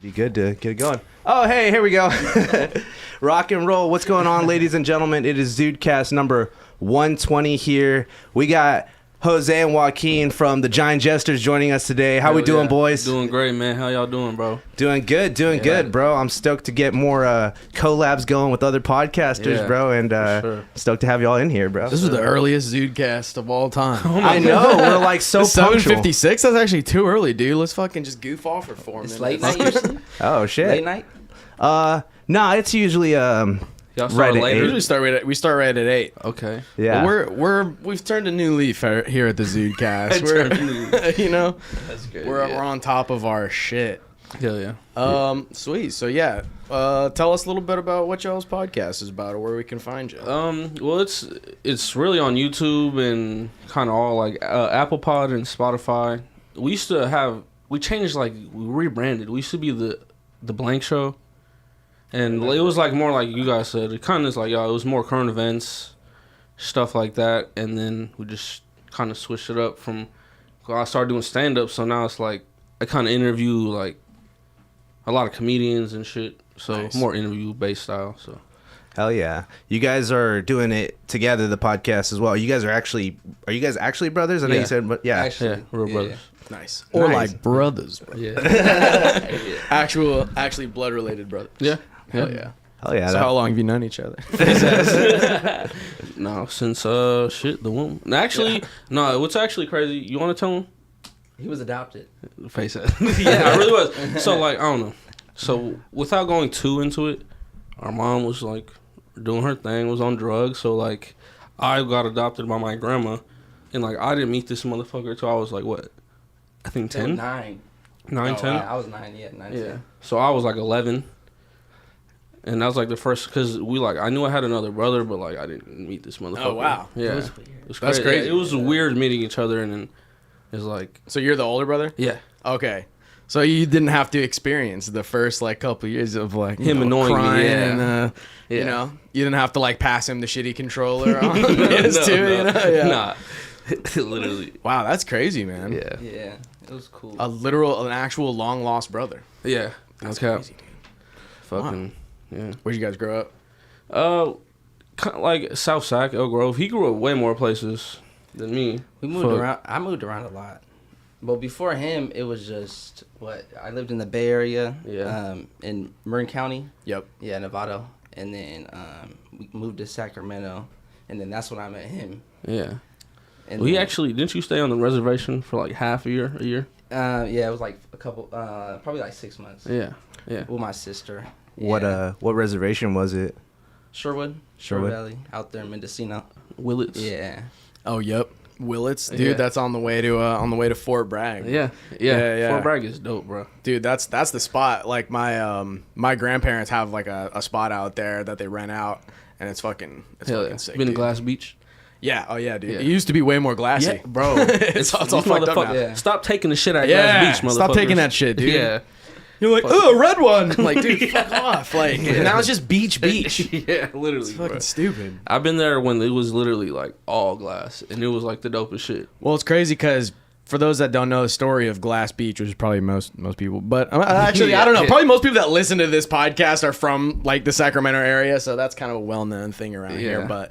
Be good to get it going. Oh, hey, here we go. Rock and roll. What's going on, ladies and gentlemen? It is ZUDECAST number 120 here. We got Jose and Joaquin from the Jine Jesters joining us today. How we doing, boys? Doing great, man. How y'all doing, bro? Doing good, good, bro. I'm stoked to get more collabs going with other podcasters, bro, and stoked to have y'all in here, bro. This was the earliest ZUDECAST of all time. I know. We're like so punctual. 7:56? That's actually too early, dude. Let's fucking just goof off for 4 minutes. It's late night usually? Oh, shit. Late night? Nah, it's usually Y'all right at later? 8. We start right at 8. Okay. Yeah. But we've turned a new leaf here at the ZUDECast. You know, That's good. we're on top of our shit. Hell yeah. Sweet. So yeah, tell us a little bit about what y'all's podcast is about, or where we can find you. Well, it's really on YouTube and kind of all like Apple Pod and Spotify. We used to we rebranded. We used to be the Blank Show, and it was like more like you guys said. It kind of is like it was more current events, stuff like that, and then we just kind of switched it up from. I started doing stand up, so now it's like I kind of interview like a lot of comedians and shit. So Nice. more interview based style. So Hell yeah. You guys are doing it together, the podcast as well. Are you guys actually brothers? I know you said, but yeah. Actually, real brothers. Nice. Or Nice. like brothers, bro. Yeah. Actually blood related brothers. Yeah. Hell yeah. Hell yeah. So how long have you known each other? No, since the womb. Actually, no. What's actually crazy? You want to tell him? he was adopted. Face it. Yeah, I really was. So like, I don't know. So without going too into it, our mom was like doing her thing, was on drugs. So like, I got adopted by my grandma, and like I didn't meet this motherfucker till I was like what? I think 10, 9. 9, 10. I was 9, 9, Yeah. 10. So I was like 11. And that was like the first, because I knew I had another brother, but like I didn't meet this motherfucker. Oh, wow. Yeah. It was weird. It was That's crazy. crazy. It was weird meeting each other, and then it's like, So you're the older brother? yeah. Okay. So you didn't have to experience the first like couple years of like Him annoying me, crying yeah. and Yeah. you know, you didn't have to like pass him the shitty controller on his too, you know? Yeah. Nah. Literally. Wow, that's crazy, man. Yeah. Yeah, it was cool. An actual long lost brother. Yeah. That's Okay. crazy, dude. Fucking, yeah. Where'd you guys grow up? Kind of like South Sac, Elk Grove. He grew up way more places than me. We moved Fuck. around. I moved around a lot. But before him, it was just, I lived in the Bay Area, Yeah. in Marin County. Yep. Yeah, Nevada. And then we moved to Sacramento. And then that's when I met him. Yeah. And Well, he then, actually, didn't you stay on the reservation for like half a year? yeah, it was like a couple, probably like 6 months. Yeah. Yeah. With my sister. What Yeah. what reservation was it? Sherwood Sherwood. Valley, out there in Mendocino. Willits. Yeah. Oh, yep. Willits, dude. Yeah. That's on the way to Fort Bragg. Yeah. Yeah. Fort Bragg is dope, bro. Dude, that's the spot. Like my grandparents have like a spot out there that they rent out, and it's Hell fucking yeah. sick. Been to dude. Glass Beach. Yeah. Oh yeah, dude. Yeah. It used to be way more glassy. Yeah, bro. it's all these fucked up now. motherfuckers- Yeah. Stop taking the shit out of Yeah. Glass Beach, motherfuckers. Stop taking that shit, dude. Yeah. You're like, oh, a red one. I'm like, dude, fuck off. Like, now it's just beach. Yeah, literally, It's fucking bro. stupid. I've been there when it was literally like all glass, and it was like the dopest shit. Well, it's crazy because for those that don't know the story of Glass Beach, which is probably most people, but actually, I don't know. Yeah. Probably most people that listen to this podcast are from like the Sacramento area, so that's kind of a well-known thing around here. Yeah. But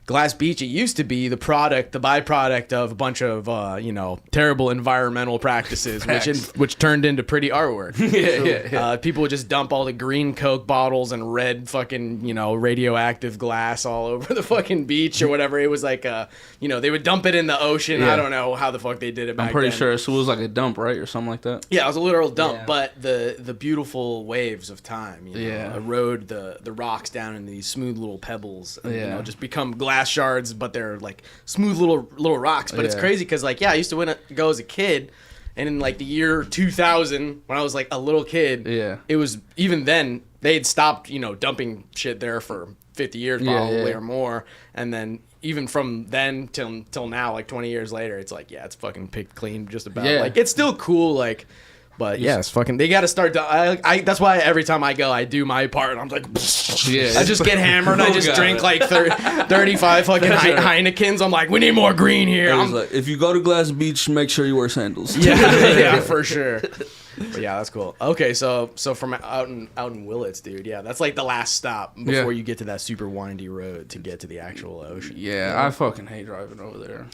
Glass Beach, it used to be the byproduct of a bunch of terrible environmental practices, which turned into pretty artwork. Yeah. People would just dump all the green Coke bottles and red fucking radioactive glass all over the fucking beach or whatever. It was like they would dump it in the ocean. Yeah. I don't know how the fuck they did it back I'm pretty then. sure so it was like a dump, right, or something like that. Yeah, it was a literal dump, Yeah. but the beautiful waves of time, Yeah. erode the rocks down into these smooth little pebbles, and, Yeah. just become glass shards, but they're like smooth little rocks. But it's Yeah. crazy because I used to go as a kid, and in like the year 2000, when I was like a little kid, Yeah. it was even then they had stopped dumping shit there for 50 years Yeah, probably yeah. or more, and then. Even from then till now, like 20 years later, it's like, yeah, it's fucking picked clean just about. Yeah. Like, it's still cool, like, But yeah, it's fucking. They got to start. That's why every time I go, I do my part, and I'm like, Yeah. I just get hammered. And I just drink like 35 fucking Heinekens. I'm like, we need more green here. It was like, if you go to Glass Beach, make sure you wear sandals. Yeah, for sure. But yeah, that's cool. Okay, so from out in Willits, dude. Yeah, that's like the last stop before you get to that super windy road to get to the actual ocean. Yeah, I fucking hate driving over there.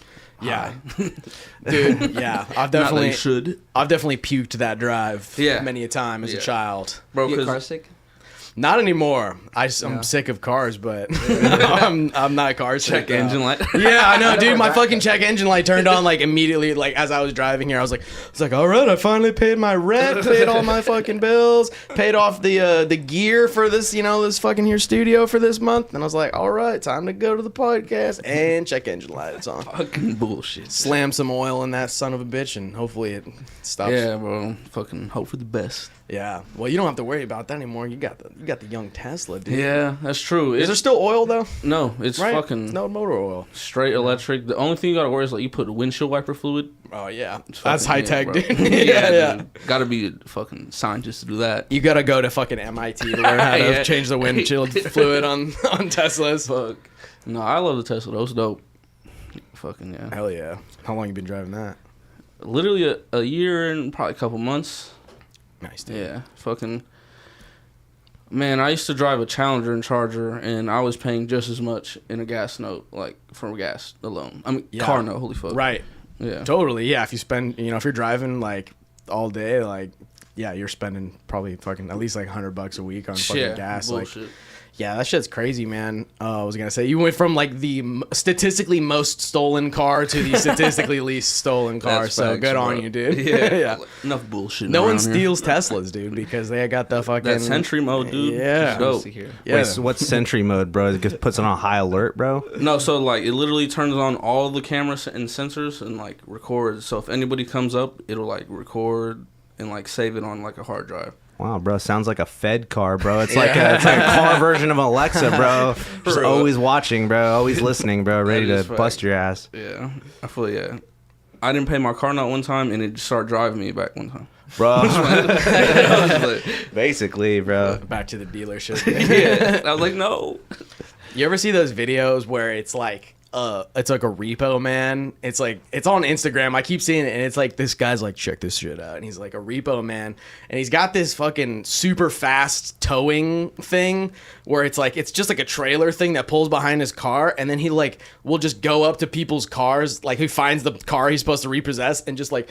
Yeah, dude. Yeah, I've Not like definitely should. I've definitely puked that drive. Yeah. Many a time as a child. Bro, You get 'cause- car sick? Not anymore. I'm sick of cars, but I'm not car sick. check engine light. Yeah, I know, dude. My fucking check engine light turned on like immediately, like as I was driving here. I was like, all right, I finally paid my rent, paid all my fucking bills, paid off the gear for this, this fucking here studio for this month, and I was like, all right, time to go to the podcast and check engine light. It's on. Fucking bullshit. Slam some oil in that son of a bitch, and hopefully it stops. Yeah, bro. Fucking hope for the best. Yeah. Well, you don't have to worry about that anymore. You got the young Tesla, dude. Yeah, that's true. Is there still oil though? No, it's Right. fucking No motor oil. straight electric. The only thing you gotta worry is like you put the windshield wiper fluid. Oh yeah, It's that's fucking- high tech, bro. dude. yeah. Dude. Gotta be a fucking scientist to do that. You gotta go to fucking MIT to learn how to Yeah. change the windshield fluid on Teslas. Fuck. No, I love the Tesla. That was dope. Fucking yeah. Hell yeah! How long you been driving that? Literally a year and probably a couple months. Nice, dude. Yeah. Fucking. Man, I used to drive a Challenger and Charger, and I was paying just as much in a gas note, like for gas alone. I mean, Yeah. car note. Holy fuck. Right. Yeah. Totally. Yeah. If you spend, if you're driving like all day, like, yeah, you're spending probably fucking at least like $100 a week on fucking Yeah, gas. bullshit. Like, yeah, that shit's crazy, man. I was gonna say you went from like the statistically most stolen car to the statistically least stolen car. That's So facts, good on bro. you, dude. Yeah. yeah. Enough bullshit. No one around here. steals Teslas, dude, because they got the fucking that Sentry mode, dude. Yeah. It's dope. See here. Yeah. Wait, so what's Sentry mode, bro? It just puts it on high alert, bro. No, so like it literally turns on all the cameras and sensors and like records. So if anybody comes up, it'll like record and like save it on like a hard drive. Wow, bro, sounds like a Fed car, bro. It's like a car version of Alexa, bro. Just real. always watching, bro. Always listening, bro. Ready to is fact. bust your ass, Yeah, I feel yeah. I didn't pay my car note one time, and it just started driving me back one time. bro. I was like, Basically, bro. back to the dealership. yeah, I was like, no. You ever see those videos where it's like a repo man? It's like it's on Instagram. I keep seeing it, and it's like this guy's like, check this shit out, and he's like a repo man, and he's got this fucking super fast towing thing where it's like it's just like a trailer thing that pulls behind his car, and then he like will just go up to people's cars, like he finds the car he's supposed to repossess, and just like.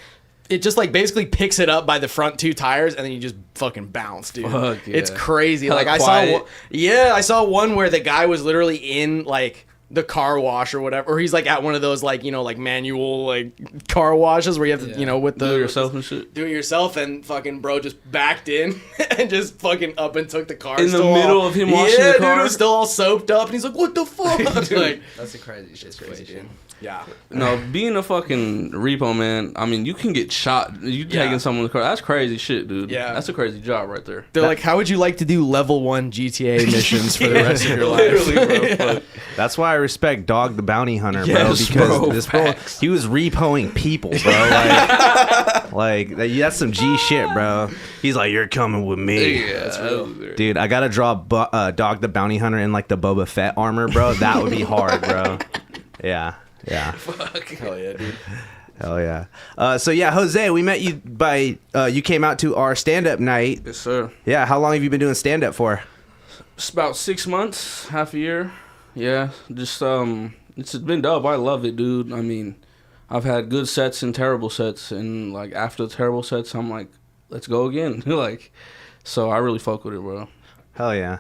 It just like basically picks it up by the front two tires and then you just fucking bounce, dude. Fuck, yeah. It's crazy. Like I quiet. I saw one where the guy was literally in like the car wash or whatever, or he's like at one of those like like manual like car washes where you have to with the Do it yourself and shit. do it yourself, and fucking bro just backed in and just fucking up and took the car In the still middle all- of him washing the dude, car? it was still all soaped up, and he's like, "What the fuck?" like, That's a crazy situation. yeah, No, being a fucking repo man, I mean, you can get shot. You taking someone's car. That's crazy shit, dude. Yeah. That's a crazy job right there. they're like, "How would you like to do level 1 GTA missions for the rest of your life?" Literally, bro. Fuck. That's why I respect Dog the Bounty Hunter, Yes, bro. Because bro, this bro, facts. he was repoing people, bro. Like that's some G shit, bro. He's like, you're coming with me. Yeah, that's real. Dude, I gotta draw Dog the Bounty Hunter in like the Boba Fett armor, bro. That would be hard, bro. Yeah. Hell yeah, dude. Hell yeah. So yeah, Jose, we met you by you came out to our stand-up night. Yes, sir. Yeah, how long have you been doing stand-up for? It's about 6 months, half a year. Yeah, just it's been dope. I love it, dude. I mean, I've had good sets and terrible sets, and like after the terrible sets, I'm like, let's go again. Like, so I really fuck with it, bro. Hell yeah.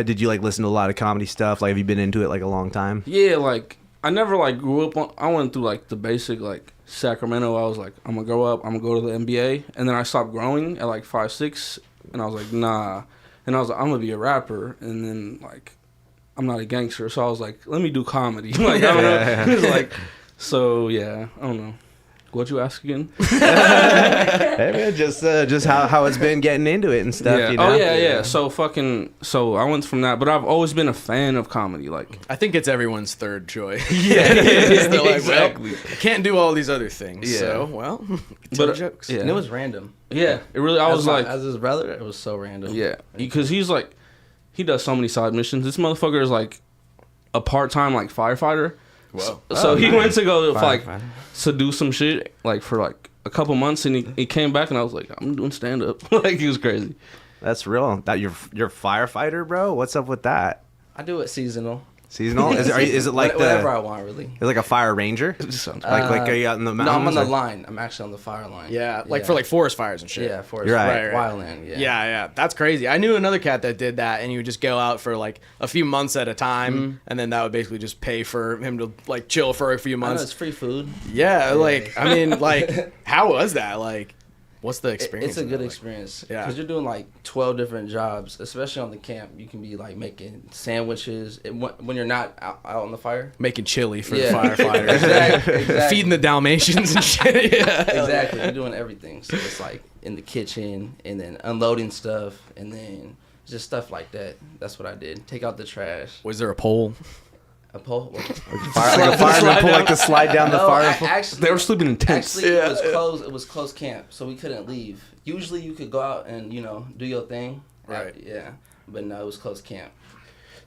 Did you like listen to a lot of comedy stuff? Like, have you been into it like a long time? Yeah, like I never like grew up on. I went through like the basic like Sacramento. I was like, I'm gonna grow up. I'm gonna go to the NBA, and then I stopped growing at like 5'6", and I was like, nah. And I was like, I'm gonna be a rapper, and then like, I'm not a gangster, so I was like, let me do comedy. Like, I don't know. It was like, so yeah, I don't know. What'd you ask again? Hey, man, just how it's been getting into it and stuff. Yeah. You know? Oh yeah. So I went from that, but I've always been a fan of comedy. Like, I think it's everyone's third choice. Yeah, they're like, exactly. well, I can't do all these other things. Yeah. So, well, tell But, jokes. yeah. And it was random. Yeah, it really. I was like, as his brother, it was so random. yeah, because he's like, he does so many side missions. This motherfucker is like a part-time like firefighter. Whoa. So he went to go like Firefighter. to do some shit like for like a couple months, and he came back, and I was like, I'm doing stand up. Like, he was crazy. That's real. That you're firefighter, bro. What's up with that? I do it seasonal. Seasonal? Is it like Whatever I want, really. Is it like a fire ranger? It just sounds Like are you out in the No, mountains? I'm on the or- line. I'm actually on the fire line. Yeah, like for like forest fires and shit. Yeah, forest You're fire. right. Wildland. Yeah. Yeah, that's crazy. I knew another cat that did that, and he would just go out for like a few months at a time, and then that would basically just pay for him to like chill for a few I know months. it's free food. Yeah, like I mean, like how was that? Like, what's the experience? It's a of good that? Like, experience. Yeah. Because you're doing like 12 different jobs, especially on the camp. You can be like making sandwiches when you're not out on the fire. making chili for Yeah. the firefighters, Exactly. feeding the Dalmatians and shit. Yeah, Exactly. You're doing everything. So it's like in the kitchen and then unloading stuff and then just stuff like that. That's what I did. Take out the trash. Was there a pole? A pole. like a fireman pull like the slide down the No, fire. actually, They were sleeping in tents. Actually, it was closed. It was closed camp, so we couldn't leave. Usually, you could go out and do your thing. Right. Yeah. But no, it was closed camp.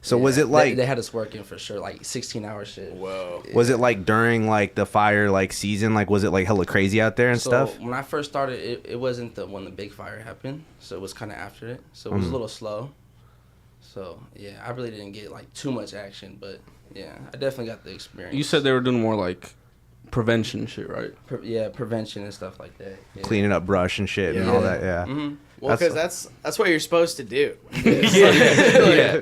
So Yeah. was it like they had us working for sure, like 16-hour shit. Whoa. was it like during like the fire like season? Like was it like hella crazy out there and So stuff? when I first started, it wasn't when the big fire happened, so it was kind of after it. So it was a little slow. So yeah, I really didn't get like too much action, but yeah, I definitely got the experience. You said they were doing more like prevention shit, right? Prevention and stuff like that. Yeah. Cleaning up brush and shit and Yeah. all that. Yeah. Mm-hmm. Well, That's- because that's what you're supposed to do. Yeah.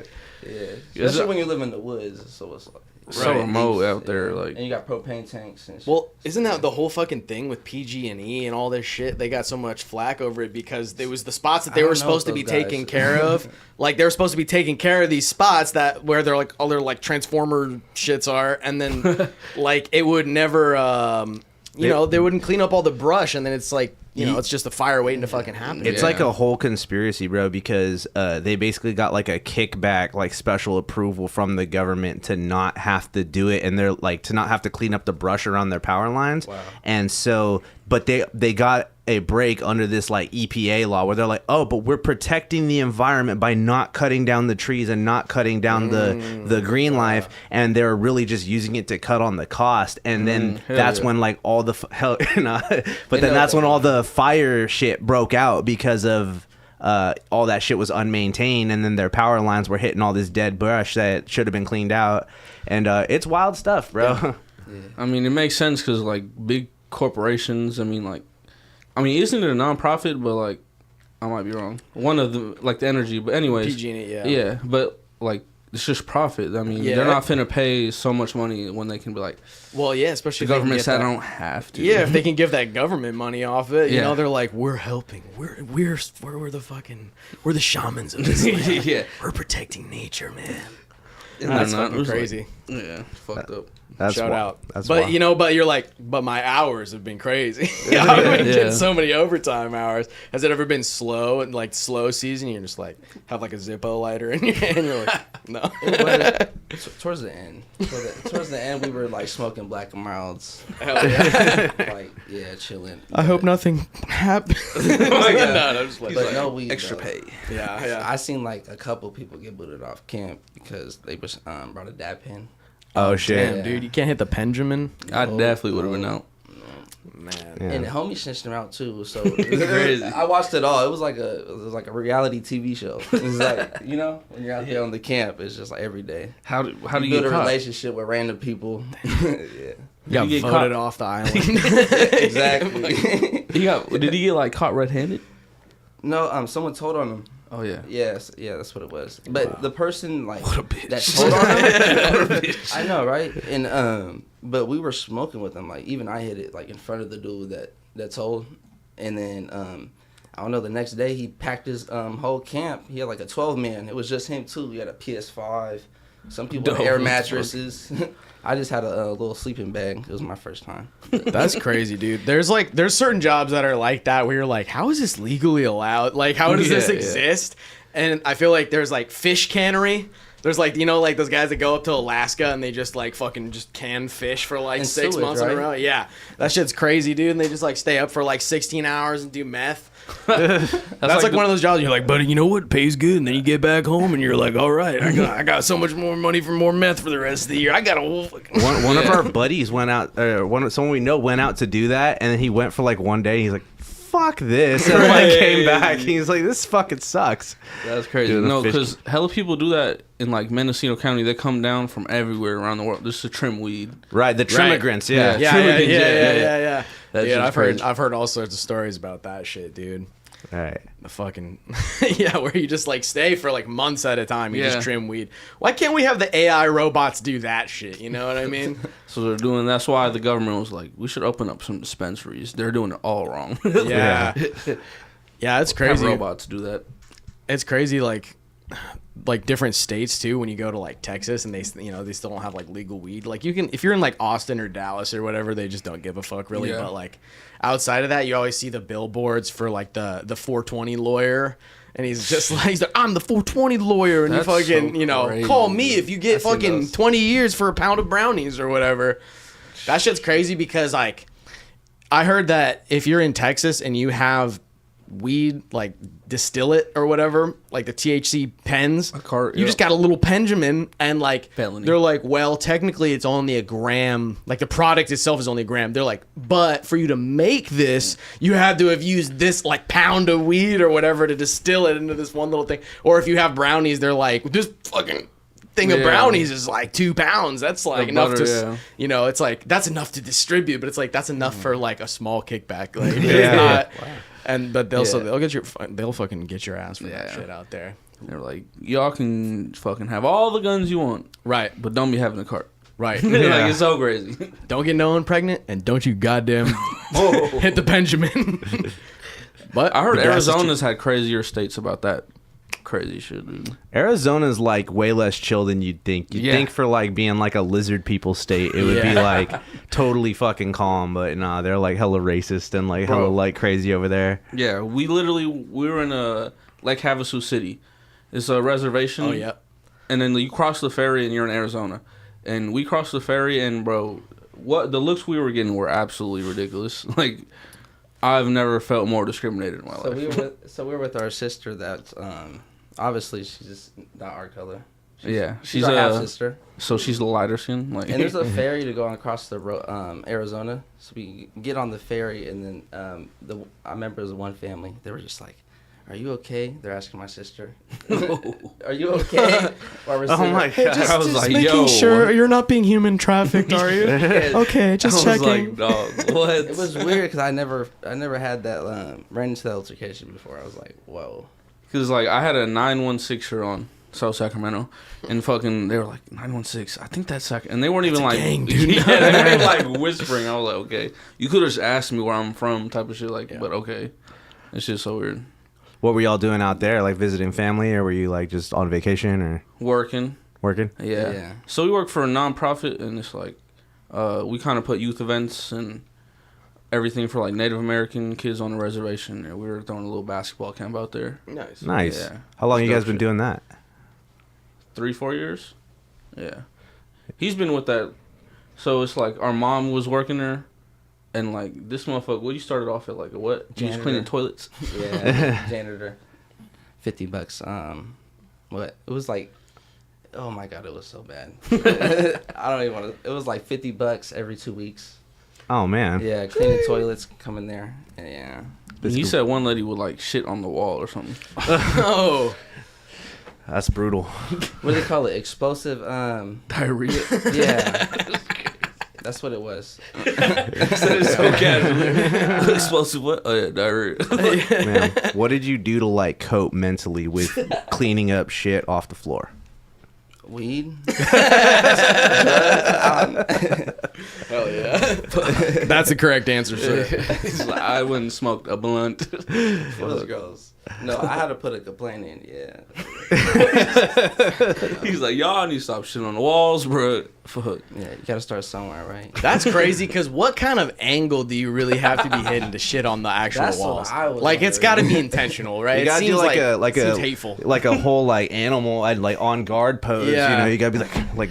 Yeah, especially when you live in the woods, so it's like So remote out there, like. and you got propane tanks and shit. Well, isn't that the whole fucking thing with PG&E and all this shit? They got so much flack over it because there was the spots that they I were don't know supposed to those be guys. taking care of. Like they were supposed to be taking care of these spots that where they're like all their like transformer shits are, and then like it would never, you know, they wouldn't clean up all the brush, and then it's like it's just a fire waiting to fucking happen. It's like a whole conspiracy, bro, because they basically got like a kickback, like special approval from the government to not have to do it, and they're like to not have to clean up the brush around their power lines. Wow. And so, but they got a break under this like EPA law where they're like, oh, but we're protecting the environment by not cutting down the trees and not cutting down the green life, and they're really just using it to cut on the cost. And then that's when like all the but then that's when all the fire shit broke out because of all that shit was unmaintained, and then their power lines were hitting all this dead brush that should have been cleaned out, and it's wild stuff, bro. I mean, it makes sense because like big corporations. I mean, isn't it a nonprofit? But like, I might be wrong. One of the like the energy, but anyways, PG&E, yeah. yeah. But like, it's just profit. I mean, Yeah. they're not finna pay so much money when they can be like, Well, yeah, especially the if they can government get said that- I don't have to. Yeah, if they can give that government money off it, you Yeah. know, they're like, we're helping. We're the shamans of this land. Yeah. We're protecting nature, man. And That's then, it fucking was like- crazy. yeah, fucked up. That's Shout wild. out. That's but wild. but you're like, but my hours have been crazy. I've been Yeah. getting so many overtime hours. Has it ever been slow and like slow season? You're just like have like a Zippo lighter in your hand. You're like, no. But towards the end, towards the end, we were like smoking black and milds, Hell yeah. like chilling. I hope nothing happens. Oh my God. No, I'm just like, But no weed. Extra though. pay. yeah. I seen like a couple people get booted off camp because they was brought a dab pen. Oh shit. Damn, dude, you can't hit the Benjamin. I definitely would have been out. Man. Yeah. And the homie snitched him out too. So Crazy. I watched it all. It was like a reality TV show. It was like when you're out there on the camp, it's just like every day. How do You you build get a caught? relationship with random people. Yeah, You got you get voted caught? off the island. exactly. Did he get like caught red-handed? No, someone told on him. Oh yeah. Yes, yeah, that's what it was. But the person like What a bitch. that told on him, I know, right? And but we were smoking with him. Like even I hit it like in front of the dude that told, and then I don't know. The next day he packed his whole camp. He had like a 12-man. It was just him too. He had a PS5, Some people have air mattresses. I just had a little sleeping bag. It was my first time. That's crazy, dude. There's certain jobs that are like that where you're like, how is this legally allowed? Like, how does this exist? And I feel like there's like fish cannery. There's like, like those guys that go up to Alaska and they just like fucking just can fish for like 6 months in a row. Yeah. That shit's crazy, dude. And they just like stay up for like 16 hours and do meth. That's like one of those jobs you're like, buddy, you know what? Pays good. And then you get back home and you're like, all right, I got so much more money for more meth for the rest of the year. I got a whole fucking... One of our buddies went out, someone we know went out to do that, and then he went for like one day. He's like, fuck this, and like came back. He's like, this fucking sucks. That's crazy. No, because hella people do that in like Mendocino County. They come down from everywhere around the world just to trim weed. Right, the trimmigrants. Yeah. Yeah. That's I've heard all sorts of stories about that shit, dude. Right. The fucking where you just like stay for like months at a time. You just trim weed. Why can't we have the AI robots do that shit? You know what I mean? So they're doing. That's why the government was like, we should open up some dispensaries. They're doing it all wrong. Yeah, it's crazy. Have robots do that. It's crazy, like different states too. When you go to like Texas and they still don't have like legal weed. Like you can, if you're in like Austin or Dallas or whatever, they just don't give a fuck really. Yeah. But like outside of that, you always see the billboards for like the 420 lawyer. And he's just like, I'm the 420 lawyer, and That's you fucking, crazy, call me if you get fucking 20 years for a pound of brownies or whatever. That shit's crazy because, like, I heard that if you're in Texas and you have weed, like, distill it or whatever, like the THC pens, you just got a little Benjamin, and, like, Felony. they're like, well, technically it's only a gram. Like, the product itself is only a gram. They're like, but for you to make this, you had to have used this, like, pound of weed or whatever to distill it into this one little thing. Or if you have brownies, they're like, this fucking thing of brownies is like 2 pounds. That's like enough to, it's like, that's enough to distribute, but it's like, that's enough for like a small kickback. Like, it's not. Wow. But they'll fucking get your ass for that shit out there. They're like, y'all can fucking have all the guns you want, right? But don't be having a cart, right? Like, it's so crazy. Don't get no one pregnant, and don't you goddamn hit the Benjamin. But I heard Arizona's had crazier states about that. Crazy shit, dude. Arizona's like way less chill than you'd think. You'd think for like being like a lizard people state, it would be like totally fucking calm, but nah, they're like hella racist and like hella like crazy over there. Yeah, we were in a Lake Havasu City. It's a reservation. Oh yeah. And then you cross the ferry and you're in Arizona. And we crossed the ferry and bro, what the looks we were getting were absolutely ridiculous. Like I've never felt more discriminated in my life. We were with our sister that's obviously she's just not our color. She's our our half sister. So she's the lighter skin. Like, and there's a ferry to go across the road, Arizona. So we get on the ferry, and then I remember it was one family. They were just like, "Are you okay?" They're asking my sister, "Are you okay?" Oh my god! Just, I was just like, making "Yo, sure you're not being human trafficked, are you?" Okay, just I was checking. like, dog, what? It was weird because I never had that ran into that altercation before. I was like, "Whoa." Because, like, I had a 916 shirt on, South Sacramento, and fucking, they were like, 916, I think that's Sacramento. And they weren't even like, gang, dude. Yeah, they weren't like whispering. I was like, okay. You could have just asked me where I'm from, type of shit, like, but okay. It's just so weird. What were y'all doing out there? Like visiting family, or were you like just on vacation or Working. Yeah. So we work for a nonprofit, and it's like, we kind of put youth events and everything for like Native American kids on the reservation. And we were throwing a little basketball camp out there. Nice. Yeah. How long you guys been doing that? 3-4 years. Yeah. He's been with that. So it's like our mom was working there, and like this motherfucker. Well, you started off at like a what? He was cleaning toilets. Yeah, janitor. $50. What? It was like, oh my god, it was so bad. I don't even want to. It was like $50 every 2 weeks. Oh man. Yeah, cleaning toilets, come in there. Yeah. He said one lady would like shit on the wall or something. Oh. That's brutal. What do they call it? Explosive Diarrhea. Yeah. That's what it was. It's so casual. Explosive what? Oh yeah, diarrhea. Man, what did you do to like cope mentally with cleaning up shit off the floor? Weed. Hell yeah. That's the correct answer, sir. He's like, I wouldn't smoke a blunt. Those girls. No, I had to put a complaint in. Yeah. He's like, y'all need to stop shit on the walls, bro. Fuck. Yeah, you gotta start somewhere, right? That's crazy because what kind of angle do you really have to be hitting to shit on the actual That's what walls? I was Like it's got to be intentional, right? You gotta do like seems a hateful. like a whole like animal like on guard pose. Yeah. You know, you gotta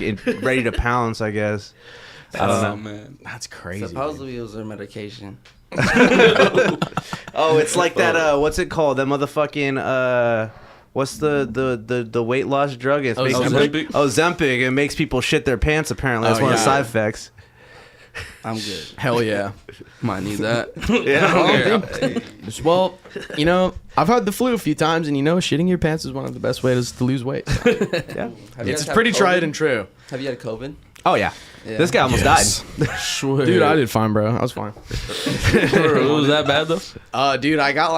be ready to pounce. I guess. I don't know. Oh, man. That's crazy. Supposedly it was their medication. Oh, it's like that. What's it called? That motherfucking. What's the weight loss drug? It's Ozempic? Ozempic. It makes people shit their pants. Apparently, that's one of the side effects. I'm good. Hell yeah. Might need that. Yeah. Well, you know, I've had the flu a few times, and you know, shitting your pants is one of the best ways to lose weight. So. Yeah. Have you It's guys had pretty COVID? tried and true. Have you had COVID? Oh yeah. Yeah. This guy almost died. Swear. Dude, I did fine, bro. I was fine. It was that bad, though? Dude, I got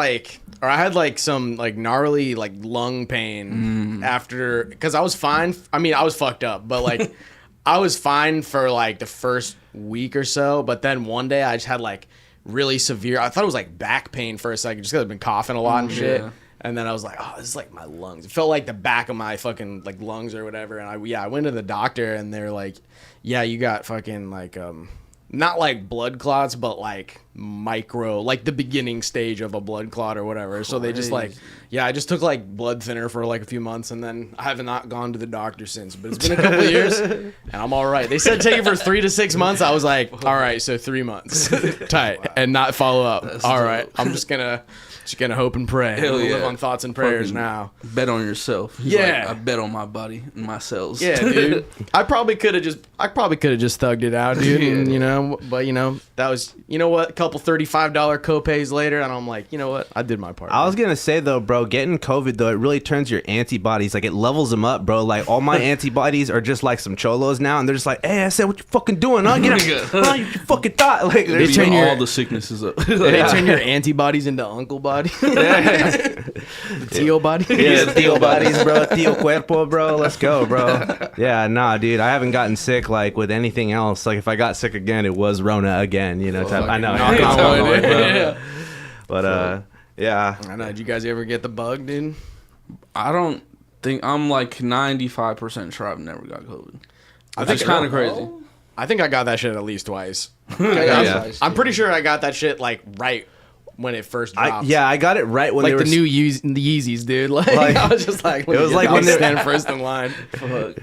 I had some gnarly lung pain after, because I was fine. I mean, I was fucked up, but I was fine for the first week or so. But then one day I just had really severe, I thought it was back pain for a second, just because I've been coughing a lot and shit. Yeah. And then I was like, oh, this is my lungs. It felt like the back of my fucking lungs or whatever. And I went to the doctor and they're like, yeah, you got fucking not blood clots, but micro, the beginning stage of a blood clot or whatever. So they just I just took blood thinner for a few months, and then I have not gone to the doctor since. But it's been a couple of years, and I'm all right. They said take it for 3 to 6 months. I was like, all right, so 3 months, tight, and not follow up. All right, I'm just gonna hope and pray. Hell yeah. Live on thoughts and prayers Fucking now. Bet on yourself. He's Yeah. like, I bet on my body and my cells. Yeah, dude. I probably could have just thugged it out, dude. And, but that was, what, a couple $35 copays later, and I'm like, you know what, I did my part. I was gonna say though, bro, getting COVID though, it really turns your antibodies, it levels them up, bro. All my antibodies are just some cholos now, and they're just like, hey, I said, what you fucking doing? Huh? Get up, huh? You fucking thought, They they're turn your- all the sicknesses up. They turn your antibodies into uncle body. The Tio body. yeah, Tio bodies, bro. Tio cuerpo, bro. Let's go, bro. Yeah, nah, dude. I haven't gotten sick with anything else. If I got sick again, it was Rona again. I know. knock on wood, bro. yeah. But yeah. I know. Did you guys ever get the bug, dude? I don't think, I'm 95% sure I've never got COVID. I That's think kind of crazy. I think I got that shit at least twice. Yeah. I'm pretty sure I got that shit right when it first dropped. I got it right when they were the new Yeezys, dude. I was just it was like I when was they- standing first in line. Fuck.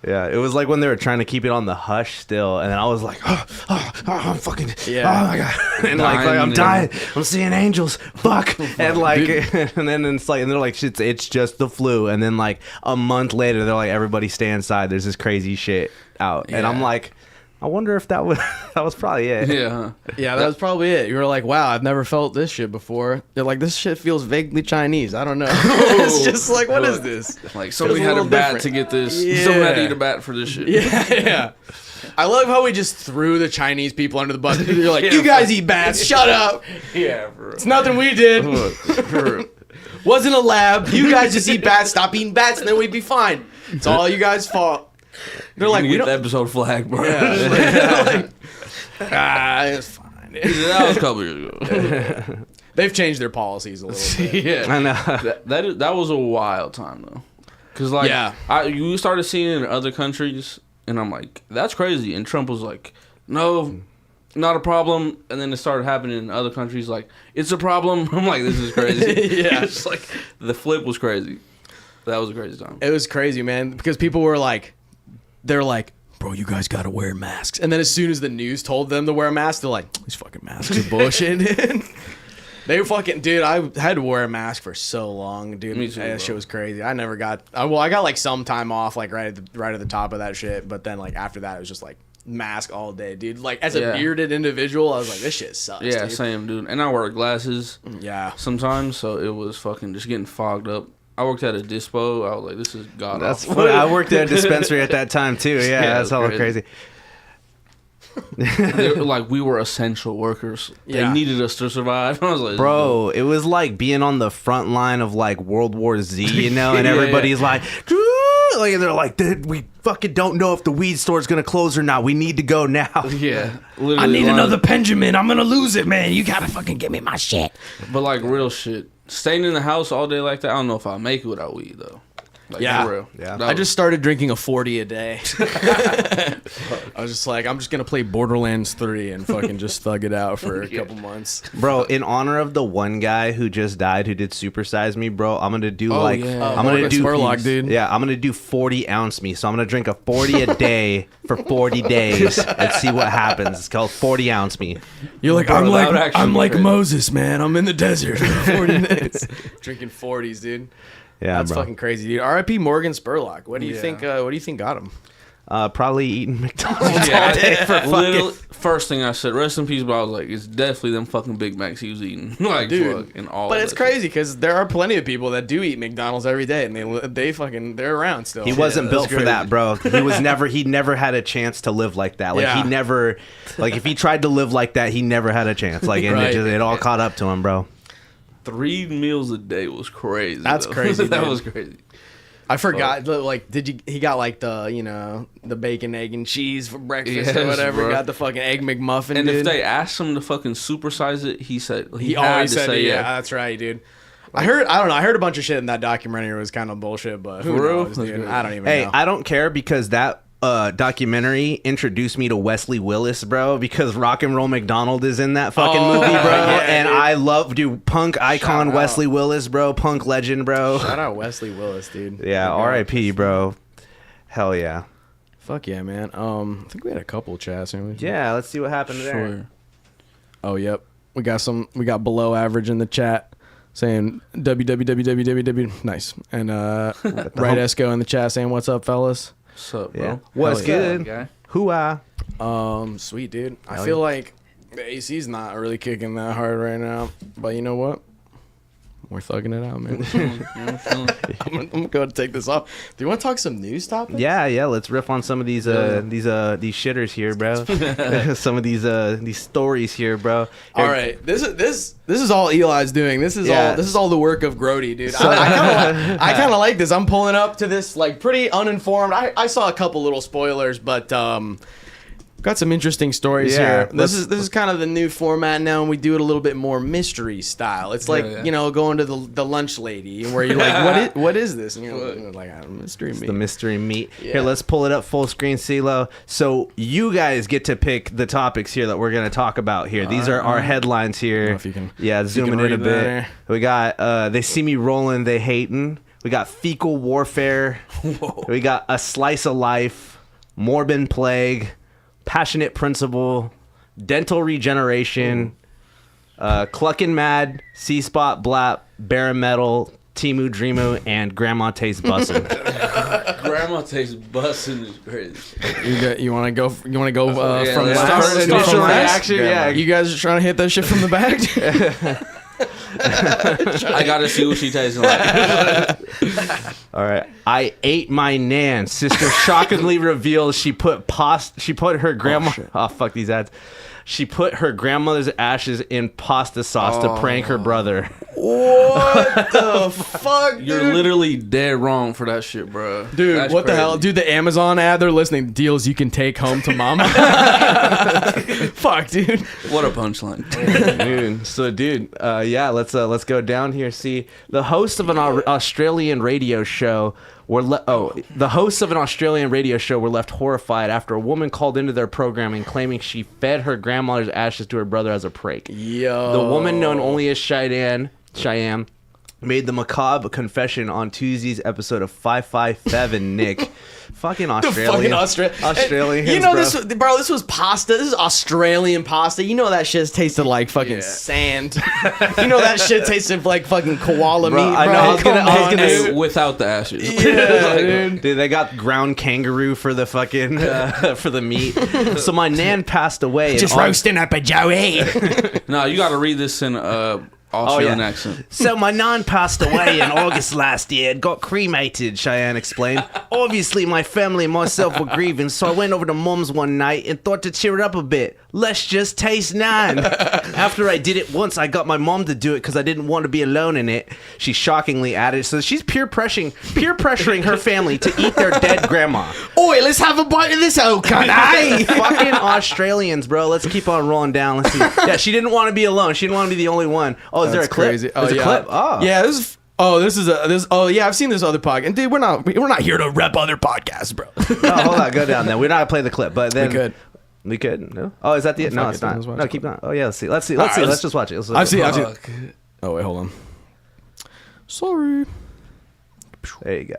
Yeah, it was when they were trying to keep it on the hush still, and then I was like, I'm fucking, Yeah. oh my god, and I'm dying, I'm seeing angels, fuck, and and then it's and they're like, it's just the flu, and then a month later, they're like, everybody stay inside, there's this crazy shit out, and I'm Yeah. like, I wonder if that was probably it. Yeah. Huh? Yeah, that was probably it. You were like, wow, I've never felt this shit before. They're like, this shit feels vaguely Chinese. I don't know. It's just what is this? Somebody a had a little bat different. to get this. Yeah. Someone had to eat a bat for this shit. Yeah. I love how we just threw the Chinese people under the bus. You're like, you guys eat bats. Shut up. Yeah, bro. It's nothing we did. For Wasn't a lab. You guys just eat bats. Stop eating bats, and then we'd be fine. It's all you guys' fault. They're like, we we get don't. the episode flagged, bro. It's fine. That was a couple years ago. They've changed their policies a little bit. Yeah. I know. That was a wild time though, because Yeah. you started seeing it in other countries, and I'm like, that's crazy. And Trump was like, no, not a problem. And then it started happening in other countries, like, it's a problem. I'm like, this is crazy. Yeah. It's the flip was crazy. That was a crazy time. It was crazy, man, because people were like, they're like, bro, you guys gotta wear masks. And then as soon as the news told them to wear masks, they're like, these fucking masks are bullshit. They were fucking, dude, I had to wear a mask for so long, dude. Me too, That bro. shit was crazy. I never got, I got some time off, right at the top of that shit. But then after that, it was just mask all day, dude. As a Yeah. bearded individual, I was like, this shit sucks, Yeah, dude. same, dude. And I wear glasses Yeah. sometimes, so it was fucking just getting fogged up. I worked at a dispo. I was like, this is god That's awful. funny. I worked at a dispensary at that time too. Yeah, Yeah, that's all crazy. crazy. They were we were essential workers. Yeah. They needed us to survive. I was like, Bro, it was like being on the front line of World War Z, and Yeah, everybody's yeah. like, Like, they're like, "Dude, we fucking don't know if the weed store's gonna close or not. We need to go now." Yeah, literally. Benjamin. I'm gonna lose it, man. You gotta fucking give me my shit. But like real shit, staying in the house all day like that, I don't know if I'll make it without weed though. Like, Yeah. for real. Yeah. That I was- just started drinking a 40 a day. I was just like, I'm just gonna play Borderlands 3 and fucking just thug it out for a couple months. Bro, in honor of the one guy who just died who did Supersize Me, bro, I'm gonna do yeah. I'm gonna Morgan do Spurlock, dude. Yeah, I'm gonna do 40 ounce me. So I'm gonna drink a 40 a day for 40 days and see what happens. It's called 40 ounce me. You're like, Bro, that would actually be crazy. Moses, man. I'm in the desert for 40 days. Drinking 40s, dude. Yeah, That's bro. fucking crazy, dude. R.I.P. Morgan Spurlock. What do you Yeah. think? What do you think got him? Probably eating McDonald's Yeah, all day for literally, fucking. first thing I said, rest in peace, but I was like, it's definitely them fucking Big Macs he was eating. Like, Dude, fuck, and all But that it's shit. crazy because there are plenty of people that do eat McDonald's every day, and they're around still. He wasn't built for crazy. that, bro. He never had a chance to live like that. Like Yeah. he never, like if he tried to live like that, he never had a chance. Like and Right. it all caught up to him, bro. 3 meals a day was crazy. That's though. crazy, That dude. was crazy. I forgot. Like, he got like the bacon, egg, and cheese for breakfast or Yes, whatever. bro. Got the fucking egg McMuffin. And dude. if they asked him to fucking supersize it, he said he had always to said, say yeah, that's right, dude. I don't know. I heard a bunch of shit in that documentary. It was kind of bullshit, but who For real? knows, dude? That's good. I don't even Hey, know. I don't care because that documentary introduced me to Wesley Willis, bro. Because Rock and Roll McDonald is in that fucking Oh, movie, bro. yeah, and dude. I love, dude, punk icon out. Wesley Willis, bro. Punk legend, bro. Shout out Wesley Willis, dude. Yeah, R.I.P., bro. Hell yeah. Fuck yeah, man. I think we had a couple chats. Didn't we? Yeah, let's see what happened there. Sure. Oh, yep. We got below average in the chat saying www. Nice. And Right Esco in the chat saying, "What's up, fellas?" What's up, bro? Yeah. What's Hell yeah. good? guy. Hoo-ah. Sweet, dude. I Hell feel yeah. like the AC's not really kicking that hard right now. But you know what? We're thugging it out, man. I'm feeling it. I'm gonna go and take this off. Do you want to talk some news topics? Yeah, let's riff on some of these these shitters here, bro. Some of these stories here, bro. All right, this is all Eli's doing. This is Yeah. all the work of Grody, dude. I kind of like this. I'm pulling up to this like pretty uninformed. I saw a couple little spoilers, but got some interesting stories Yeah, here. This is kind of the new format now, and we do it a little bit more mystery style. It's like Yeah. you know going to the lunch lady, where you're like, what is this? And you're like, mystery meat. The mystery meat. Yeah. Here, let's pull it up full screen, CeeLo. So you guys get to pick the topics here that we're going to talk about here. These are our headlines I don't here. know if you can- Yeah, zooming in read a that bit. there. We got they see me rolling, they hating. We got fecal warfare. We got a slice of life, morbid plague, passionate principle, dental regeneration, clucking mad, C-spot blap, bare metal, Timu Dreamu, and grandma tastes bussin'. Grandma tastes bussin' is crazy. You want to go? You want to go Yeah, from let's last? start From from last? reaction, yeah. You guys are trying to hit that shit from the back. I gotta see what she tastes like. All right. I ate my nan. Sister shockingly reveals she put her grandma. Oh, fuck these ads. She put her grandmother's ashes in pasta sauce to prank her brother. What the fuck, You're dude? literally dead wrong for that shit, bro. Dude, That's what the crazy. hell? Dude, the Amazon ad, they're listening. Deals you can take home to mama. Fuck, dude. What a punchline. Dude. So, yeah, let's go down here. See, the host of an Australian radio show the hosts of an Australian radio show were left horrified after a woman called into their programming claiming she fed her grandmother's ashes to her brother as a prank. Yo. The woman known only as Cheyenne made the macabre confession on Tuesday's episode of 557 Nick. Fucking Australian. Australians, You know bro. this was pasta. This is Australian pasta. You know that shit tasted like fucking sand. You know that shit tasted like fucking koala Bro, meat, bro. I know, I was gonna- Come I was on, gonna dude. say- Without the ashes. Yeah, Like, dude. Dude, they got ground kangaroo for the fucking for the meat. So my nan passed away. Just and all- roasting up a Joey. No, you gotta read this in Australian accent. So my nan passed away in August last year and got cremated, Cheyenne explained. Obviously, my family and myself were grieving, so I went over to Mum's one night and thought to cheer it up a bit. let's just taste naan. After I did it once, I got my mom to do it because I didn't want to be alone in it. She shockingly added. So she's peer pressuring her family to eat their dead grandma. Oi, let's have a bite of this old cunt, eh? Fucking Australians, bro. Let's keep on rolling down. Let's see. Yeah, she didn't want to be alone. She didn't want to be the only one. Oh, is there a clip? Crazy. There's a clip? Oh. Yeah, I've seen this other podcast. And dude, we're not here to rep other podcasts, bro. Oh, hold on. Go down then. We're not going to play the clip, but then... We could. No? Oh, is that the... No, it's not. No, keep going. Oh, yeah, let's see. Let's just watch it. I've seen. Oh, wait, hold on. Sorry. There you go.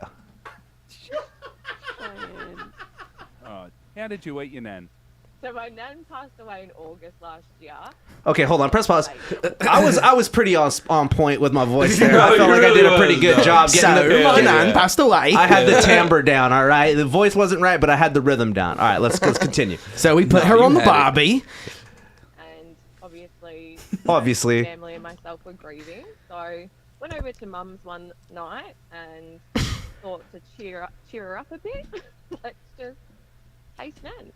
How did you eat your nan? So my nan passed away in August last year. Okay, hold on. Press pause. I was pretty on point with my voice there. I felt like I did a pretty good job getting my nan passed away. I had the timbre down, all right? The voice wasn't right, but I had the rhythm down. All right, let's continue. So we put her on the barbie. And obviously, Obviously. my family and myself were grieving. So went over to mum's one night and thought to cheer her up a bit. Let's just taste nan.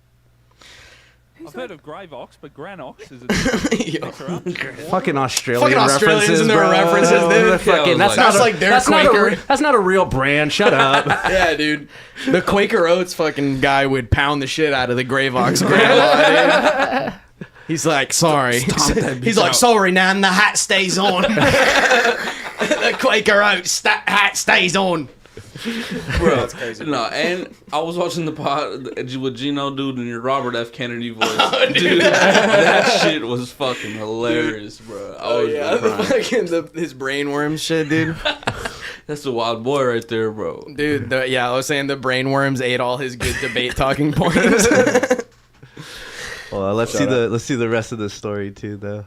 I've heard of Gravox, but Granox is a Fucking Australian Australians references, and their bro. references, dude. Fucking, That's like their Quaker. That's not a real brand. Shut up. Yeah, dude. The Quaker Oats fucking guy would pound the shit out of the Gravox grandma, dude. He's like, sorry. He's like, sorry, Nan, the hat stays on. The Quaker Oats hat stays on. Bro, that's crazy. No, and I was watching the pod with Gino dude and your Robert F. Kennedy voice. Dude, that shit was fucking hilarious, bro. His brainworm shit, dude. That's the wild boy right there, bro. Dude, I was saying the brainworms ate all his good debate talking points. Well, let's see the rest of the story too, though.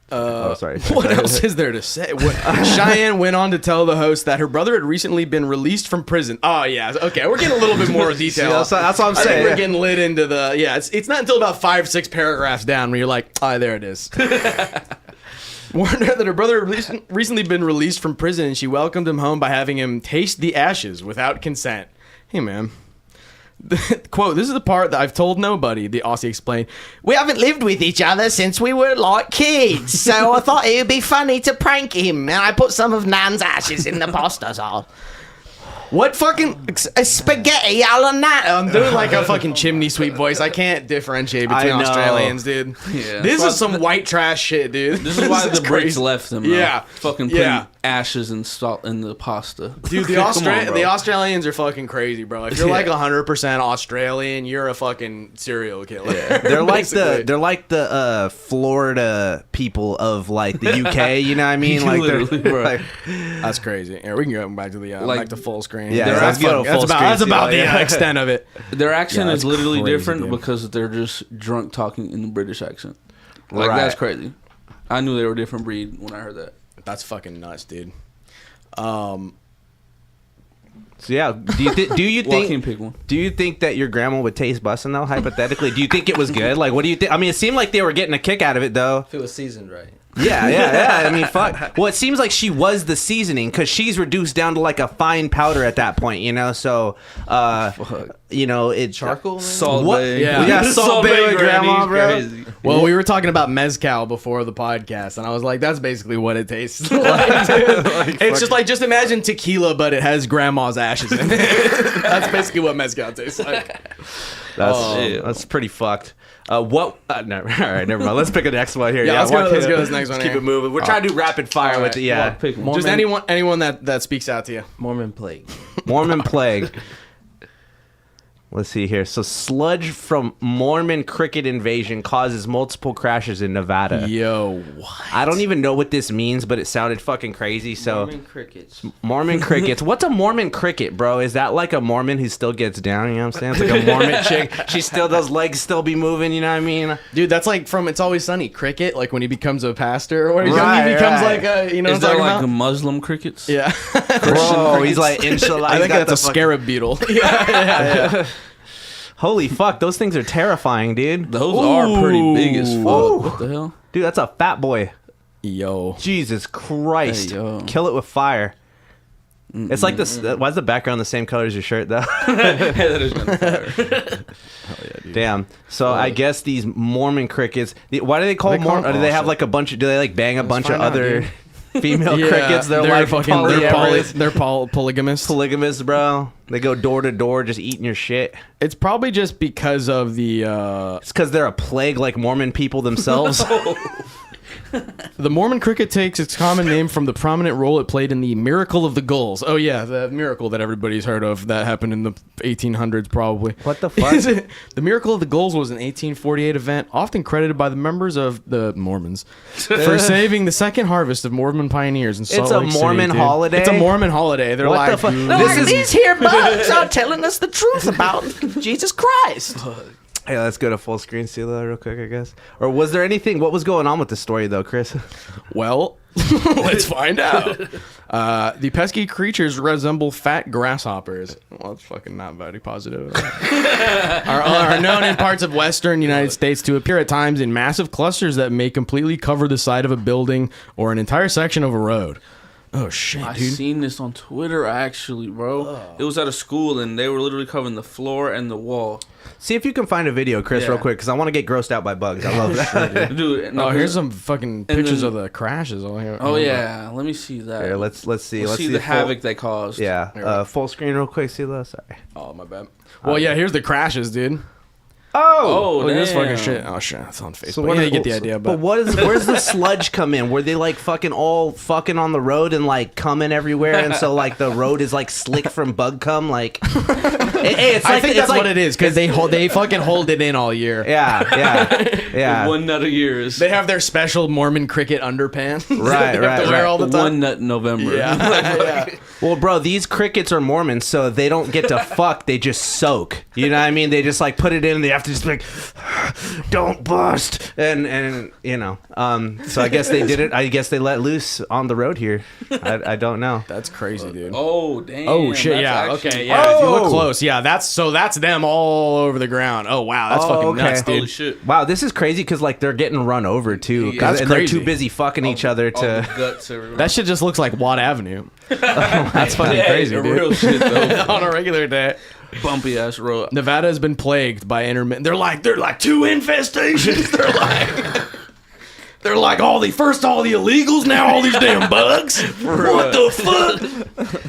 Sorry. What else is there to say? Cheyenne went on to tell the host that her brother had recently been released from prison. Oh yeah, okay. We're getting a little bit more detail. That's what I'm I saying. think we're getting lit into the It's not until about 5-6 paragraphs down where you're like, there it is. Warned her that her brother had recently been released from prison, and she welcomed him home by having him taste the ashes without consent. Hey man. Quote, this is the part that I've told nobody, the Aussie explained. We haven't lived with each other since we were like kids, so I thought it would be funny to prank him, and I put some of Nan's ashes in the pasta sauce. What fucking spaghetti alla nat? I'm doing like a fucking chimney sweep voice. I can't differentiate between Australians, dude. Yeah. This is some white trash shit, dude. This is why the Brits left them. Yeah. Fucking putting ashes and salt in the pasta. Dude, the Australians are fucking crazy, bro. If you're like 100% Australian, you're a fucking serial killer. Yeah. They're like the Florida people of like the UK. You know what I mean? Like, bro. That's crazy. Yeah, we can go back to the back to full screen. Yeah, that's about the extent of it. Their accent is literally crazy, different dude. because they're just drunk talking in the British accent. Like, Right. that's crazy. I knew they were a different breed when I heard that. That's fucking nuts, dude. So yeah, do you Joaquin think pick one. do you think that your grandma would taste bussin' though? Hypothetically, do you think it was good? Like, what do you think? I mean, it seemed like they were getting a kick out of it though. If it was seasoned right. Yeah. I mean, fuck. Well, it seems like she was the seasoning because she's reduced down to like a fine powder at that point, you know. So, it's Charcoal? Salt What? Bae. Yeah. Salt Bae with grandma, bro. Crazy. Well, we were talking about mezcal before the podcast, and I was like, that's basically what it tastes like, dude. It's just like, just imagine tequila, but it has grandma's ashes in it. That's basically what mezcal tastes like. That's pretty fucked. No, all right, never mind. Let's pick a next one here. Yeah, let's go to this next one Keep here. it moving. We're trying to do rapid fire with it. Yeah. Pick one. Just anyone that speaks out to you. Mormon plague. Mormon plague. Let's see here. So sludge from Mormon cricket invasion causes multiple crashes in Nevada. Yo, what? I don't even know what this means, but it sounded fucking crazy. So Mormon crickets. Mormon crickets. What's a Mormon cricket, bro? Is that like a Mormon who still gets down? You know what I'm saying? It's like a Mormon chick. She still does legs still be moving. You know what I mean? Dude, that's like from It's Always Sunny. Cricket, like when he becomes a pastor, or he Right, becomes right. like a, you know Is what I'm there talking like about? Muslim crickets? Yeah. Bro, he's like inshallah. I He's think got that's a the fucking- scarab beetle. yeah. Holy fuck, those things are terrifying, dude. Those are pretty big as fuck. Ooh. What the hell? Dude, that's a fat boy. Yo. Jesus Christ. Hey, yo. Kill it with fire. It's like this. Why's the background the same color as your shirt though? That is gonna fire. Damn. So I guess these Mormon crickets. Why do they call Mormon? Or do they have like a bunch? Do they like bang a bunch of find out, other female Yeah, crickets? They're like fucking they're polygamous. polygamous, bro. They go door to door, just eating your shit. It's probably just because of the It's because they're a plague, like Mormon people themselves. the Mormon cricket takes its common name from the prominent role it played in the Miracle of the Gulls. Oh yeah, the miracle that everybody's heard of that happened in the 1800s probably. What the fuck? The Miracle of the Gulls was an 1848 event often credited by the members of the Mormons for saving the second harvest of Mormon pioneers in Salt Lake City, Mormon dude. holiday? It's a Mormon holiday. They're What like, the fuck? "Look, These here bugs are telling us the truth about Jesus Christ." Hey, let's go to full screen, see that real quick, I guess. Or was there anything? What was going on with the story, though, Chris? Well, let's find out. The pesky creatures resemble fat grasshoppers. Well, that's fucking not very positive. Are known in parts of western United States to appear at times in massive clusters that may completely cover the side of a building or an entire section of a road. Oh shit, I dude! seen this on Twitter actually, bro. It was at a school and they were literally covering the floor and the wall. See if you can find a video, Chris, Yeah. real quick, because I want to get grossed out by bugs. I love that. Dude, no, Oh, here's some fucking pictures then- of the crashes over here. Oh yeah, let me see that. Here, let's see. Let's Let's see the full- havoc they caused. Yeah, full screen, real quick. See that? Sorry. Oh my bad. Well, yeah, here's the crashes, dude. Oh, Look at this fucking damn. shit. Oh shit, that's on Facebook. so Yeah, you get the idea. But where's the sludge come in? Were they like fucking all fucking on the road and like coming everywhere, and so like the road is like slick from bug cum? Like, hey, it's like I think it's that's like, what it is because they fucking hold it in all year. Yeah. One nut a year is They have their special Mormon cricket underpants. Right, they have to right, wear right. all the time. one nut in November. Yeah. Well, bro, these crickets are Mormons, so they don't get to fuck. They just soak. You know what I mean? They just like put it in. They have to just be like, don't bust, and you know. So I guess they did it. I guess they let loose on the road here. I don't know. That's crazy, dude. Oh damn. Oh shit! that's Yeah. actually- Okay. Yeah. If you look Oh! close, yeah. That's them all over the ground. Oh wow, that's fucking okay. nuts, dude. Holy shit. Wow, this is crazy because like they're getting run over too, Yeah, that's and they're crazy. too busy fucking each other All the to. guts everywhere. That shit just looks like Watt Avenue. That's fucking Yeah, crazy, the dude. real shit though. On a regular day, Bumpy ass road. Nevada has been plagued by intermittent. They're like two infestations. They're like all the illegals, now all these damn bugs. What the fuck?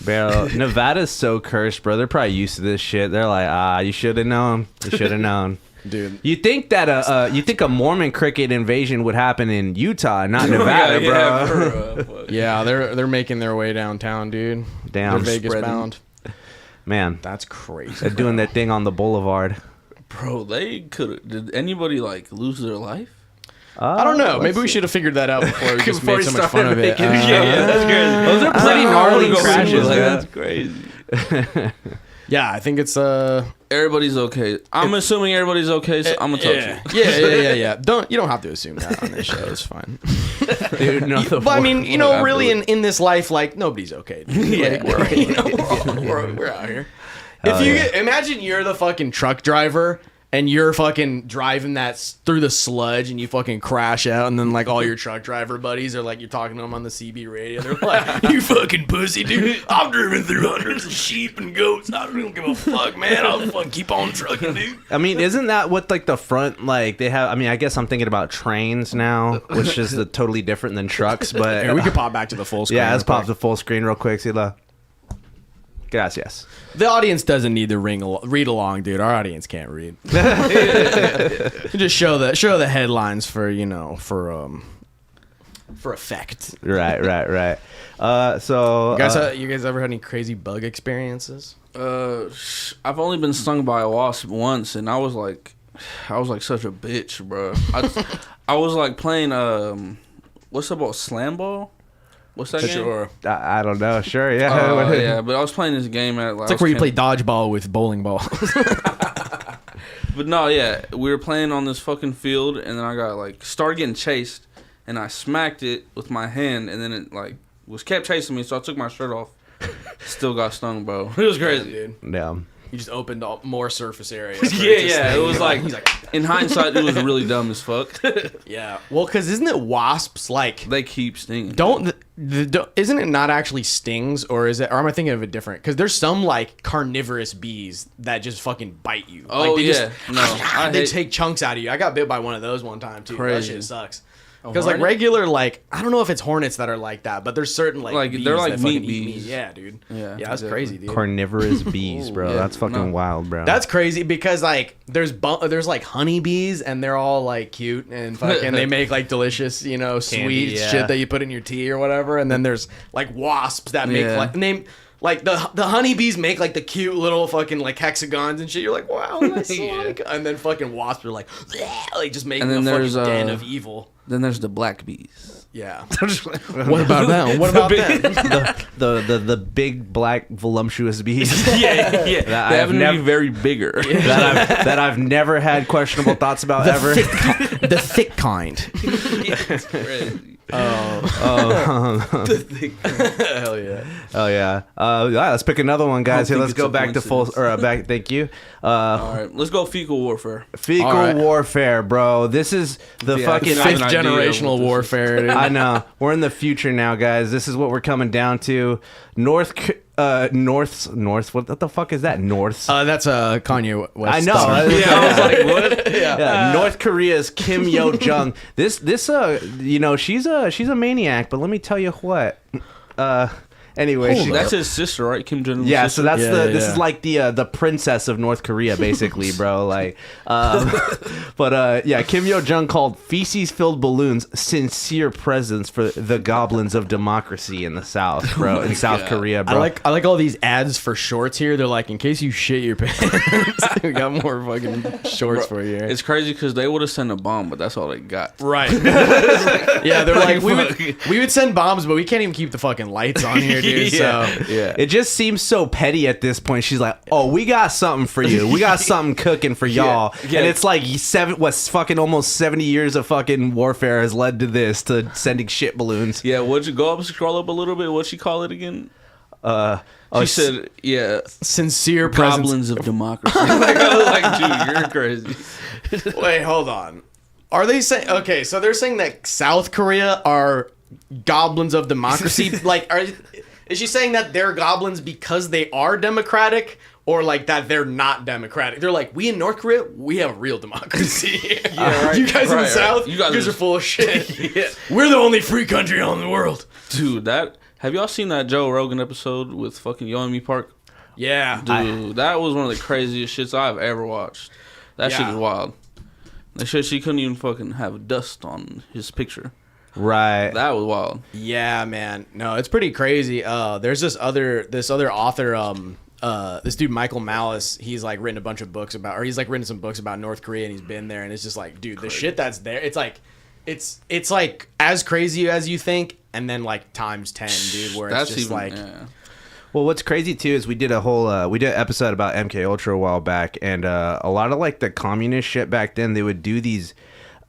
Bro, Nevada's so cursed, bro. They're probably used to this shit. They're like, you should have known. You should have known. Dude, You think that a Mormon cricket invasion would happen in Utah, not Nevada, bro? yeah, they're making their way downtown, dude. Damn. They're Vegas Spreading. bound. Man, That's crazy. they're doing their thing on the boulevard. Bro, they could. Did anybody like lose their life? I don't know. Maybe we should have figured that out before we just Before made we so much fun started of it. making- That's crazy. Those are pretty gnarly crashes, Like, man. that's crazy. Yeah, I think it's Everybody's okay. I'm assuming everybody's okay, so I'm gonna touch you. yeah. You don't have to assume that on this show. It's fine. Dude, no, the But I mean, you know, Whatever. really in this life, like nobody's okay. Like, we're out here. If you imagine you're the fucking truck driver and you're fucking driving through the sludge and you fucking crash out, and then like all your truck driver buddies are like, you're talking to them on the CB radio. They're like, "You fucking pussy, dude! I've driven through hundreds of sheep and goats. I don't give a fuck, man. I'll fucking keep on trucking, dude." I mean, isn't that what like the front like they have? I mean, I guess I'm thinking about trains now, which is totally different than trucks. But Here, we could pop back to the full screen. yeah, let's real pop quick. the full screen real quick. See the. Gracias. The audience doesn't need to read along, dude. Our audience can't read. Just show the headlines for effect. Right. So You guys ever had any crazy bug experiences? I've only been stung by a wasp once, and I was like such a bitch, bro. I was like playing what's about slam ball? What's that game? I don't know. Sure, yeah. Yeah, but I was playing this game at It's like where you play dodgeball with bowling balls. But no, yeah, we were playing on this fucking field, and then I got like started getting chased, and I smacked it with my hand, and then it like kept chasing me, so I took my shirt off. Still got stung, bro. It was crazy, dude. Yeah. You just opened up more surface area. Yeah. It was like, in hindsight, it was really dumb as fuck. Yeah. Well, because isn't it wasps like They keep stinging. isn't it not actually stings, or is it? Or am I thinking of it different? Because there's some like carnivorous bees that just fucking bite you. Oh, like, they yeah. just, they take chunks out of you. I got bit by one of those one time too. That Crazy. shit sucks. Because like hornet? regular, like I don't know if it's hornets that are like that, but there's certain like bees they're like that meat fucking eat bees. meat. Yeah, dude. Yeah, that's exactly. crazy, dude. Carnivorous bees, bro. Yeah, That's fucking no. wild, bro. That's crazy because like there's like honeybees and they're all like cute and fucking they make like delicious, you know, sweet yeah. shit that you put in your tea or whatever. And then there's like wasps that make Yeah. like the honeybees make like the cute little fucking like hexagons and shit. You're like, wow, nice. Yeah. And then fucking wasps are like just making And then a fucking there's, den of evil. Then there's the black bees. Yeah. What about them? What about them? the big black voluptuous bees. Yeah. That They I've happen to never be very bigger. that I've never had questionable thoughts about ever. The thick kind. It's crazy. Oh, Hell yeah. oh yeah. Yeah, let's pick another one, guys. Here, think let's it's go a back to full coincidence. back. Thank you. All right, let's go fecal warfare. Fecal All right. warfare, bro. This is the Yeah, fucking. I have Fifth an idea of generational what this is. warfare. Dude. I know. We're in the future now, guys. This is what we're coming down to. North. What the fuck is that? North. That's Kanye West. I know. daughter. Yeah, I was like, what? Yeah, North Korea's Kim Yo Jong. This you know, she's a maniac. But let me tell you what. Anyway, That's his sister, right? Kim Jong-un's yeah. sister? So that's this yeah. is like the princess of North Korea, basically, bro. Like, but yeah, Kim Yo Jong called feces-filled balloons sincere presents for the goblins of democracy in the South, bro. In South Korea, bro. I like all these ads for shorts here. They're like, in case you shit your pants, we got more fucking shorts for you. Here. It's crazy because they would have sent a bomb, but that's all they got. Right. Yeah, they're like, we would send bombs, but we can't even keep the fucking lights on here, dude. Yeah. So Yeah. It just seems so petty at this point. She's like, "Oh, we got something for you. We got something cooking for y'all." Yeah. And it's like fucking almost 70 years of fucking warfare has led to this, to sending shit balloons. Yeah, would you go up, scroll up a little bit? What'd she call it again? She said, yeah, sincere presents. goblins of democracy. Like, I was like, dude, you're crazy. Wait, hold on. Are they saying? Okay, so they're saying that South Korea are goblins of democracy. Like, is she saying that they're goblins because they are democratic, or like that they're not democratic? They're like, we in North Korea, we have real democracy. right. You guys in the Right, South, right. you You guys guys are full of shit. We're the only free country on the world. Dude, have y'all seen that Joe Rogan episode with fucking Yomi Park? Yeah. Dude, that was one of the craziest shits I've ever watched. That shit Yeah. is wild. That shit, she couldn't even fucking have dust on his picture. Right. That was wild. Yeah, man. No, it's pretty crazy. There's this other author, this dude Michael Malice. He's like written a bunch of books about, or he's like written some books about North Korea, and he's been there, and it's just like, dude, the shit that's there. It's like, it's like as crazy as you think, and then like times 10, dude. Where That's it's just even, like, yeah. Well, what's crazy too is we did an episode about MK Ultra a while back, and a lot of like the communist shit back then, they would do these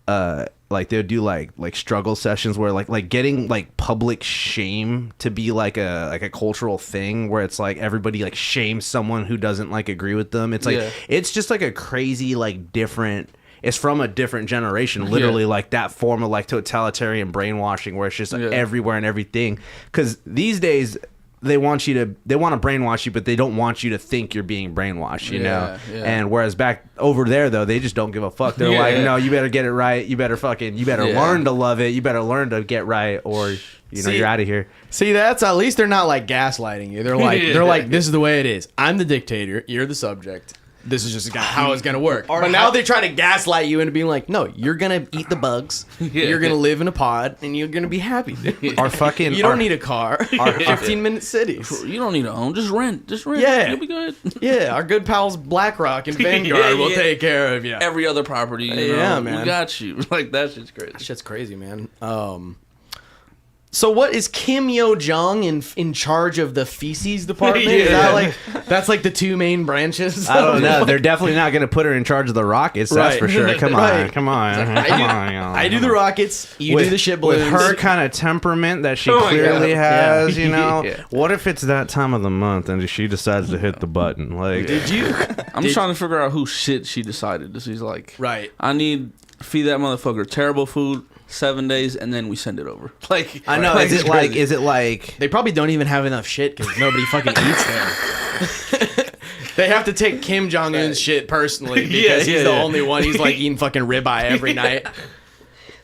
like they would do like struggle sessions where like getting like public shame to be like a cultural thing where it's like everybody like shames someone who doesn't like agree with them. It's like it's just like a crazy like different. It's from a different generation, literally, like that form of like totalitarian brainwashing where it's just everywhere and everything. Because these days they want to brainwash you, but they don't want you to think you're being brainwashed, you know? Yeah. And whereas back over there, though, they just don't give a fuck. They're like, no, you better get it right. You better learn to love it. You better learn to get right, or you're out of here. see, that's at least they're not like gaslighting you. They're like, this is the way it is. I'm the dictator. You're the subject. This is just how it's gonna work. But now they try to gaslight you into being like, no, you're gonna eat the bugs. You're gonna live in a pod, and you're gonna be happy. Our fucking You don't need a car. 15-minute cities. You don't need to own. Just rent. Yeah. You'll be good. Yeah, our good pals BlackRock and Vanguard will take care of you. Every other property, you know, Yeah, man. we got you. Like, that shit's crazy. That shit's crazy, man. So what is Kim Yo Jong in charge of the feces department? Is that like that's like the two main branches? I don't know. They're definitely not going to put her in charge of the rockets. That's Right. for sure. Come on, Right. come on. I do the rockets. You do the shit balloons. With her kind of temperament that she Oh my clearly God. has, Yeah. you know. Yeah. What if it's that time of the month and she decides to hit the button? Like, Did you? I'm trying to figure out who shit she decided. She's like, Right. I need feed that motherfucker terrible food 7 days, and then we send it over. Like I know. Is it like? Is it like? They probably don't even have enough shit because nobody fucking eats there. They have to take Kim Jong Un's shit personally because he's the only one. He's like eating fucking ribeye every night.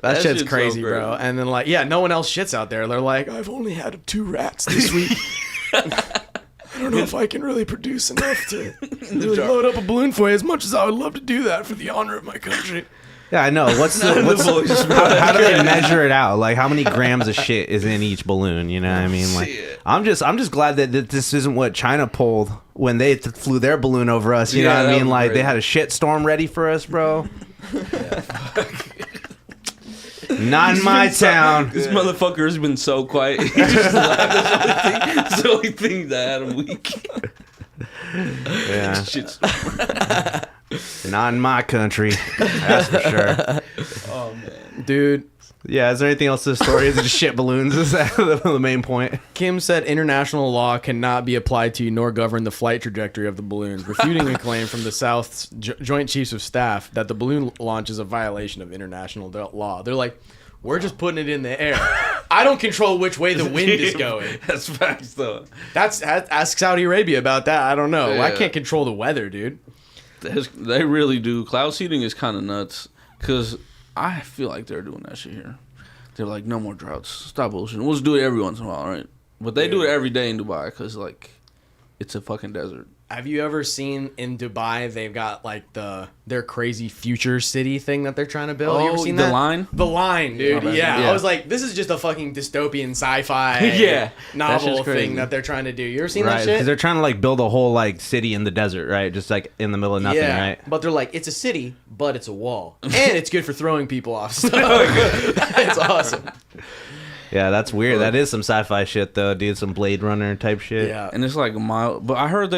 That shit's shit's crazy, so bro. great. And then like, yeah, no one else shits out there. They're like, I've only had 2 rats this week. I don't know if I can really produce enough to really load up a balloon for you. As much as I would love to do that for the honor of my country. Yeah, I know. How do they measure it out? Like, how many grams of shit is in each balloon? You know what I mean? Like, I'm just glad that this isn't what China pulled when they flew their balloon over us. You know Yeah, what I that mean? was Like, they great. had a shit storm ready for us, bro. Not in my town. This motherfucker's been so quiet. He just laughed. That's the only thing that had him weak. Yeah, Shit's not in my country. That's for sure. Dude, Yeah, is there anything else to the story? Is it just shit balloons? Is that the main point? Kim said international law cannot be applied to nor govern the flight trajectory of the balloons, refuting a claim from the South's Joint Chiefs of Staff that the balloon launch is a violation of international law. They're like, we're just putting it in the air. I don't control which way the wind is going. That's facts, though. Ask Saudi Arabia about that. I don't know. I Yeah. can't control the weather, dude. They really do. Cloud seeding is kind of nuts because I feel like they're doing that shit here. They're like, no more droughts. Stop bullshit. We'll just do it every once in a while, right? But they do it every day in Dubai because, like, it's a fucking desert. Have you ever seen in Dubai, they've got like their crazy future city thing that they're trying to build? You ever seen the that? line? The Line, dude. Oh, Yeah. yeah. I was like, this is just a fucking dystopian sci-fi Yeah. That novel shit's crazy. thing that they're trying to do. You ever seen Right, that because shit? they're trying to like build a whole like city in the desert, right? Just like in the middle of nothing, Yeah, right? but they're like, it's a city, but it's a wall. And it's good for throwing people off stuff. It's awesome. Yeah, that's weird. That is some sci-fi shit though, dude. Some Blade Runner type shit. Yeah. And it's like a mile. But I heard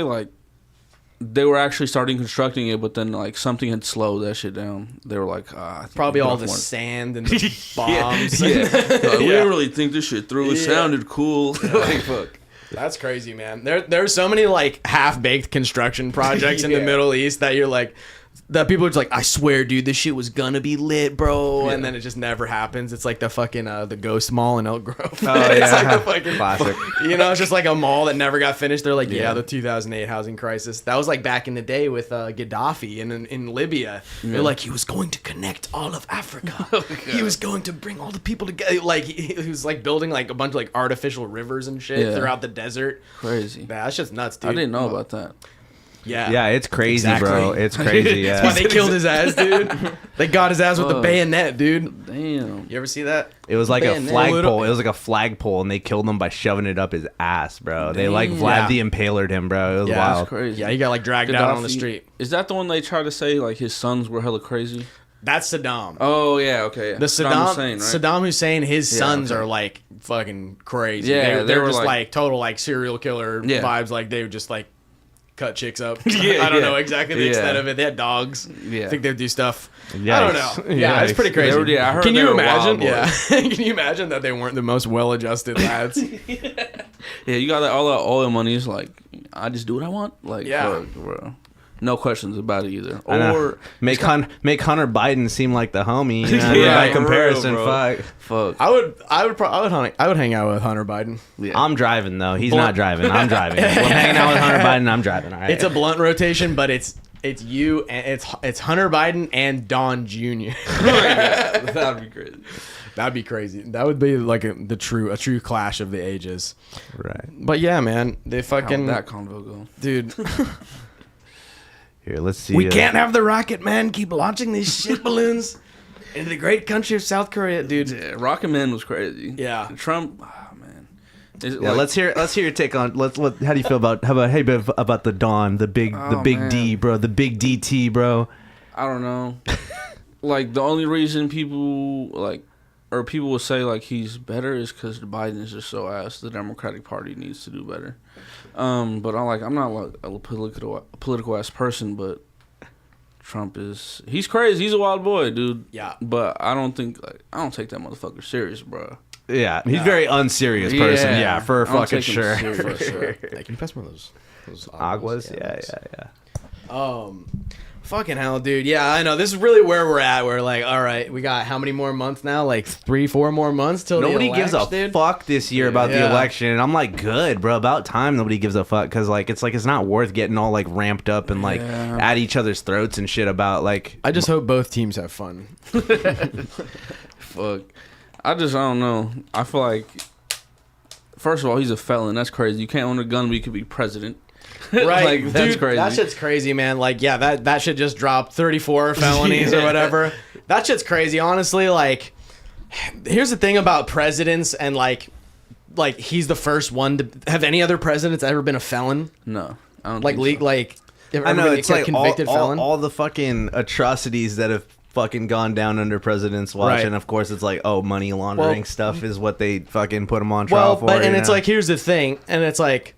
they were actually starting constructing it, but then like something had slowed that shit down. They were like, I think Probably we all don't the want it. sand and the bombs. Yeah. Like, we Yeah. didn't really think this shit through. It Yeah. sounded cool. Like, fuck. That's crazy, man. There's so many like half-baked construction projects in the Yeah. Middle East that you're like, that people are just like, I swear, dude, this shit was gonna be lit, bro, and then it just never happens. It's like the fucking the Ghost Mall in Elk Grove. Oh, It's yeah. like the fucking Classic. You know, it's just like a mall that never got finished. They're like, yeah, Yeah. the 2008 housing crisis. That was like back in the day with Gaddafi in Libya. They're like, he was going to connect all of Africa. He was going to bring all the people together. Like he was like building like a bunch of like artificial rivers and shit Yeah. throughout the desert. Crazy. Yeah, that's just nuts, dude. I didn't know about that. Yeah. Yeah, it's crazy, Exactly. bro. It's crazy. That's why Yeah, they killed his ass, dude. They got his ass with the Oh. bayonet, dude. Damn. You ever see that? it was like a Man, flagpole. It was like a flagpole, and they killed him by shoving it up his ass, bro. They like Vlad Yeah. the Impaler him, bro. It was Yeah, wild. That's crazy. Yeah, he got like dragged out on the Gaddafi- street. Is that the one they try to say like his sons were hella crazy? That's Saddam. Oh yeah, okay. The Saddam Hussein, right? Saddam Hussein, his Yeah, sons okay. are like fucking crazy. Yeah, they're they were just like- like total like serial killer Yeah. vibes. Like they would just like cut chicks up. Yeah, I don't yeah. know exactly the Yeah. extent of it. They had dogs. Yeah. I think they'd do stuff. I Yikes. don't know. Yeah, it's pretty Yikes. crazy. They were- yeah, I heard Can they you were imagine? wild Yeah. boys. Can you imagine that they weren't the most well-adjusted lads? Yeah, you got that, all that oil money. Is like, I just do what I want. Like, Yeah. fuck, bro. No questions about it either. I know. Or make Hunter Biden seem like the homie. You know? Yeah, By for comparison, real, bro. fuck. fuck. I would hang out with Hunter Biden. Yeah. I'm driving though. He's not driving. I'm driving. If I'm hanging out with Hunter Biden. I'm driving. All right. It's a blunt rotation, but it's you and it's Hunter Biden and Don Jr. That'd be crazy. That'd be crazy. That would be like a true clash of the ages. right. But yeah, man, they fucking How'd that convo go? dude. Here, let's see. We can't have the rocket man keep launching these shit balloons into the great country of South Korea, dude. Yeah, Rocket Man was crazy. Yeah. Trump. Oh man. Is it Yeah, like- let's hear your take on. How do you feel about about the Dawn, the big Oh, D, man. bro, the big DT, bro. I don't know. Like the only reason people like or people will say like he's better is because Biden is just so ass. The Democratic Party needs to do better. But I'm not like a political ass person, but Trump he's crazy. He's a wild boy, dude. Yeah. But I don't take that motherfucker serious, bro. Yeah, he's a very unserious person. Yeah, for I don't fucking take him sure. serious, for sure. Hey, can you pass more of those Aguas. Yeah. Yeah. Fucking hell, dude. Yeah, I know. This is really where we're at. We're like, all right, we got how many more months now? Like 3-4 more months till Nobody the gives a dude. fuck this year about the Yeah. election, and I'm like, good, bro. About time nobody gives a fuck, because like it's not worth getting all like ramped up and like at each other's throats and shit about like. I just hope both teams have fun. Fuck. I don't know. I feel like, first of all, he's a felon. That's crazy. You can't own a gun, but you could be president. Right, like, that's dude, crazy. That shit's crazy, man. Like, yeah, that shit just dropped 34 felonies or whatever. That shit's crazy. Honestly, like, here's the thing about presidents and like he's the first one to have any other presidents ever been a felon. No, I don't Like, think so. I know it's like convicted felon. all the fucking atrocities that have fucking gone down under presidents watch, Right. and of course it's like, oh, money laundering Well, stuff is what they fucking put them on trial for. and you it's know? like, here's the thing, and it's like,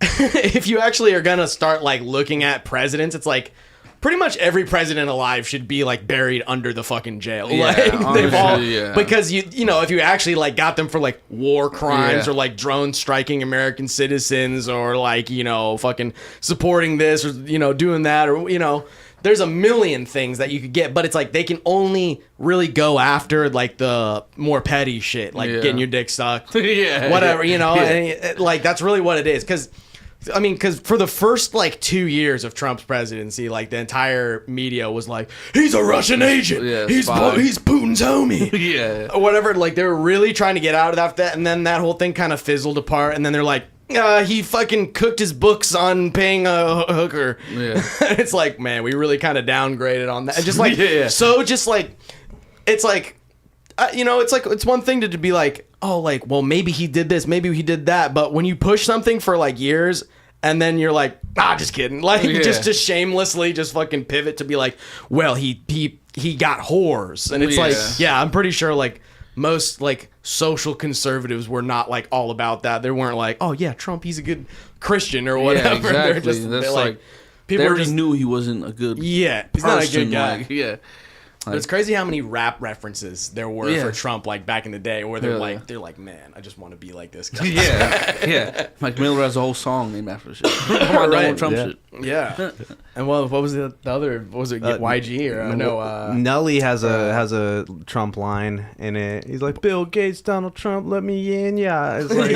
if you actually are gonna start like looking at presidents, it's like pretty much every president alive should be like buried under the fucking jail. Yeah, Like they've all honestly, yeah. because you know if you actually like got them for like war crimes Yeah. or like drone striking American citizens or like fucking supporting this or doing that or there's a million things that you could get, but it's like they can only really go after like the more petty shit, like Yeah. getting your dick sucked, Yeah, whatever, yeah. and like that's really what it is. Because for the first like 2 years of Trump's presidency, like the entire media was like, he's a Russian agent, Yeah, he's spy. he's Putin's homie, Yeah. or whatever. Like they were really trying to get out of that, and then that whole thing kind of fizzled apart, and then they're like, he fucking cooked his books on paying a hooker. Yeah. It's like, man, we really kind of downgraded on that. And just like, Yeah. so just like, it's like, it's like, it's one thing to be like, oh, like, well, maybe he did this, maybe he did that. But when you push something for like years and then you're like, just kidding. Like, Yeah. just shamelessly just fucking pivot to be like, well, he got whores. And it's Yeah. like, yeah, I'm pretty sure like most like social conservatives were not like all about that. They weren't like, oh yeah, Trump, he's a good Christian or whatever. Yeah, exactly. They're just That's they're like people they were already just knew he wasn't a good. yeah, he's not a good person, guy. like, yeah. But it's crazy how many rap references there were Yeah. for Trump, like back in the day, where they're Yeah. like, man, I just want to be like this guy. Yeah. Like Miller has a whole song named after shit. Come on, Right. Donald Trump Yeah. shit. Yeah. And what was the other? What was it? YG or no? Nelly has a Trump line in it. He's like, Bill Gates, Donald Trump, let me in. Yeah, it's like,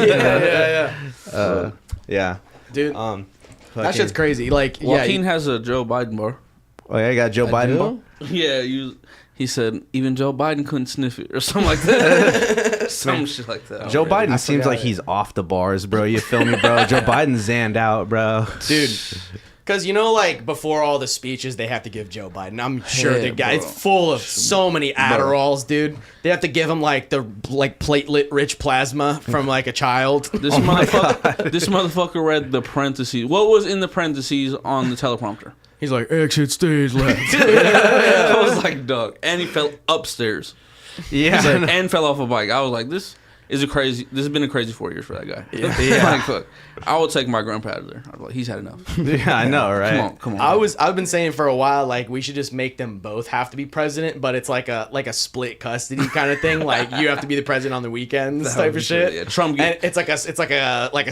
yeah. Dude, Fucking- that shit's crazy. Like, Joaquin yeah, has a Joe Biden bar. Oh yeah, I got Joe Biden. bar? Yeah, he said even Joe Biden couldn't sniff it or something like that. Some shit like that. Joe Biden I seems forgot like it. he's off the bars, bro. You feel me, bro? Joe Biden's zanned out, bro. dude. Because like before all the speeches, they have to give Joe Biden. I'm sure Yeah, the guy's bro. full of so many Adderalls, dude. They have to give him like the platelet-rich plasma from like a child. This motherfucker read the parentheses. What was in the parentheses on the teleprompter? He's like, exit stage left. I was like, dog. And he fell upstairs. Yeah. And fell off a bike. I was like, this has been a crazy 4 years for that guy. Yeah. Like, fuck. I would take my grandpa out of there. I'd be like, he's had enough. Yeah, I know, right? Come on. I've been saying for a while, like we should just make them both have to be president, but it's like a split custody kind of thing. Like you have to be the president on the weekends, That type would be of shit. shit, yeah. Trump and it's like a sitcom, Like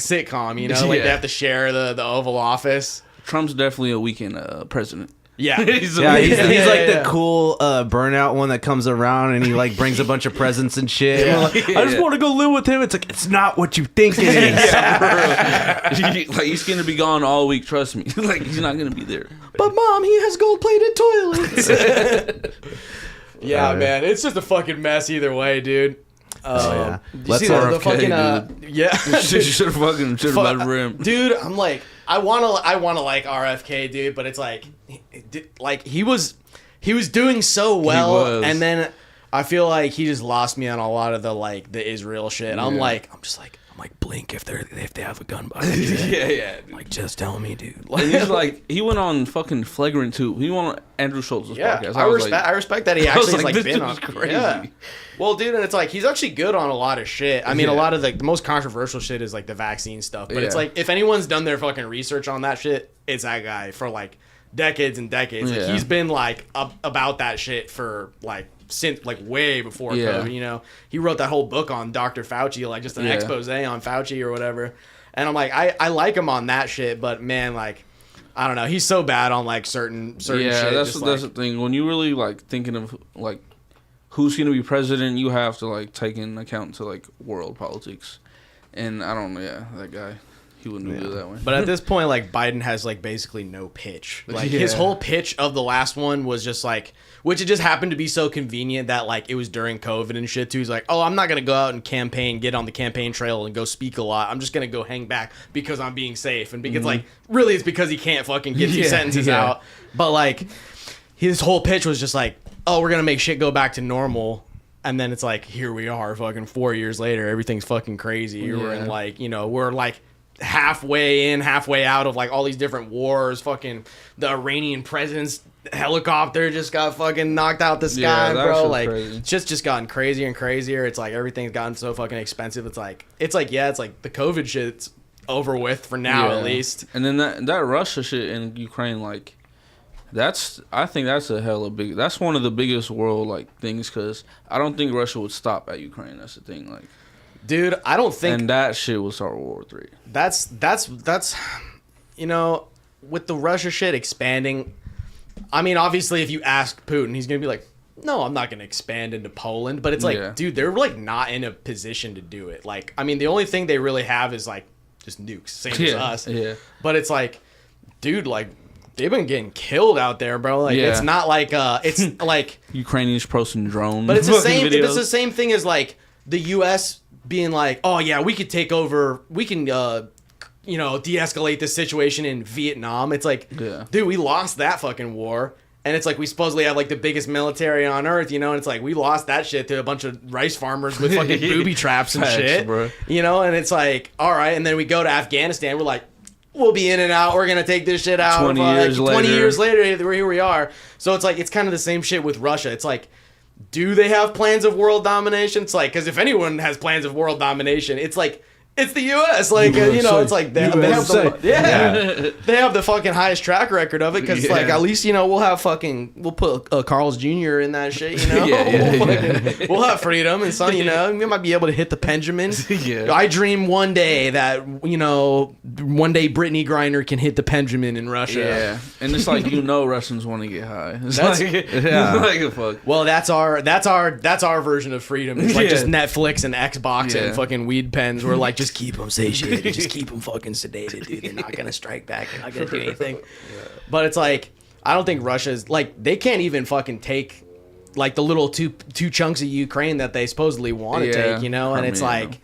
Yeah. they have to share the Oval Office. Trump's definitely a weekend president. Yeah, He's a Yeah, he's weekend- like yeah. the cool burnout one that comes around and he like brings a bunch of presents and shit. And we're like, I just Yeah. want to go live with him. It's like, it's not what you think it is. like he's gonna be gone all week. Trust me. Like he's not gonna be there. but Mom, he has gold-plated toilets. Yeah, Oh, yeah. man, it's just a fucking mess either way, dude. yeah. You Let's see the RFK, fucking You should have fucking voted for him. dude. I'm like, I wanna like RFK, dude, but it's like he was doing so well, was. and then I feel like he just lost me on a lot of the Israel shit. I'm Yeah. like, I'm like, blink if they have a gun by you. yeah. Like, just tell me, dude. And he's like, he went on fucking Flagrant too. He went on Andrew Schultz's podcast. I respect that he I was actually has like, like this been on. dude's crazy. Yeah. Well, dude, and it's like he's actually good on a lot of shit. I mean, a lot of the most controversial shit is like the vaccine stuff. But it's like if anyone's done their fucking research on that shit, it's that guy for like decades and decades. Like, he's been like about that shit for like since like way before COVID. You know, he wrote that whole book on Dr. Fauci, like just an expose on Fauci or whatever. And I'm like, I like him on that shit, but man, like, I don't know, he's so bad on like certain shit. Yeah, that's the thing. When you really like thinking of like who's gonna be president, you have to like take into account to like world politics. And I don't know, that guy, he wouldn't do it that way. But at this point, like, Biden has like basically no pitch. Like his whole pitch of the last one was just like, which it just happened to be so convenient that like it was during COVID and shit too. He's like, oh, I'm not gonna go out and campaign, get on the campaign trail and go speak a lot. I'm just gonna go hang back because I'm being safe, and because like really it's because he can't fucking get these sentences out. But like his whole pitch was just like, oh, we're gonna make shit go back to normal. And then it's like, here we are fucking 4 years later, everything's fucking crazy. We're in like, you know, we're like halfway in, halfway out of like all these different wars. Fucking the Iranian president's helicopter just got fucking knocked out the sky, bro. Like it's just gotten crazier and crazier. It's like everything's gotten so fucking expensive. It's like the COVID shit's over with for now at least. And then that Russia shit in Ukraine, like I think that's a hella big. That's one of the biggest world like things, because I don't think Russia would stop at Ukraine. That's the thing, like. Dude, I don't think... And that shit will start World War III. That's... You know, with the Russia shit expanding... I mean, obviously, if you ask Putin, he's going to be like, no, I'm not going to expand into Poland. But it's like, dude, they're, like, not in a position to do it. Like, I mean, the only thing they really have is, like, just nukes. Same as us. Yeah. But it's like, dude, like... They've been getting killed out there, bro. Like it's not like it's like Ukrainians posting drones. But it's the same. It's the same thing as like the U.S. being like, oh yeah, we could take over. We can, de-escalate this situation in Vietnam. It's like, dude, we lost that fucking war, and it's like we supposedly have like the biggest military on earth, you know. And it's like we lost that shit to a bunch of rice farmers with fucking booby traps and shit, bro. You know. And it's like, all right, and then we go to Afghanistan. We're like, we'll be in and out. We're going to take this shit out. 20 years later, here we are. So it's like, it's kind of the same shit with Russia. It's like, do they have plans of world domination? It's like, because if anyone has plans of world domination, it's like, it's the U.S. Like, it's like they have the fucking highest track record of it, because like at least we'll put Carl's Jr. in that shit. We'll have freedom and some. We might be able to hit the Benjamin. I dream one day that one day Brittany Griner can hit the Benjamin in Russia. Yeah, and it's like Russians want to get high. It's like fuck. Well, that's our version of freedom. It's like just Netflix and Xbox and fucking weed pens. We're like just keep them satiated, just keep them fucking sedated, dude. They're not gonna strike back. They're not gonna do anything. But it's like, I don't think Russia's like, they can't even fucking take like the little two chunks of Ukraine that they supposedly want to take, and it's like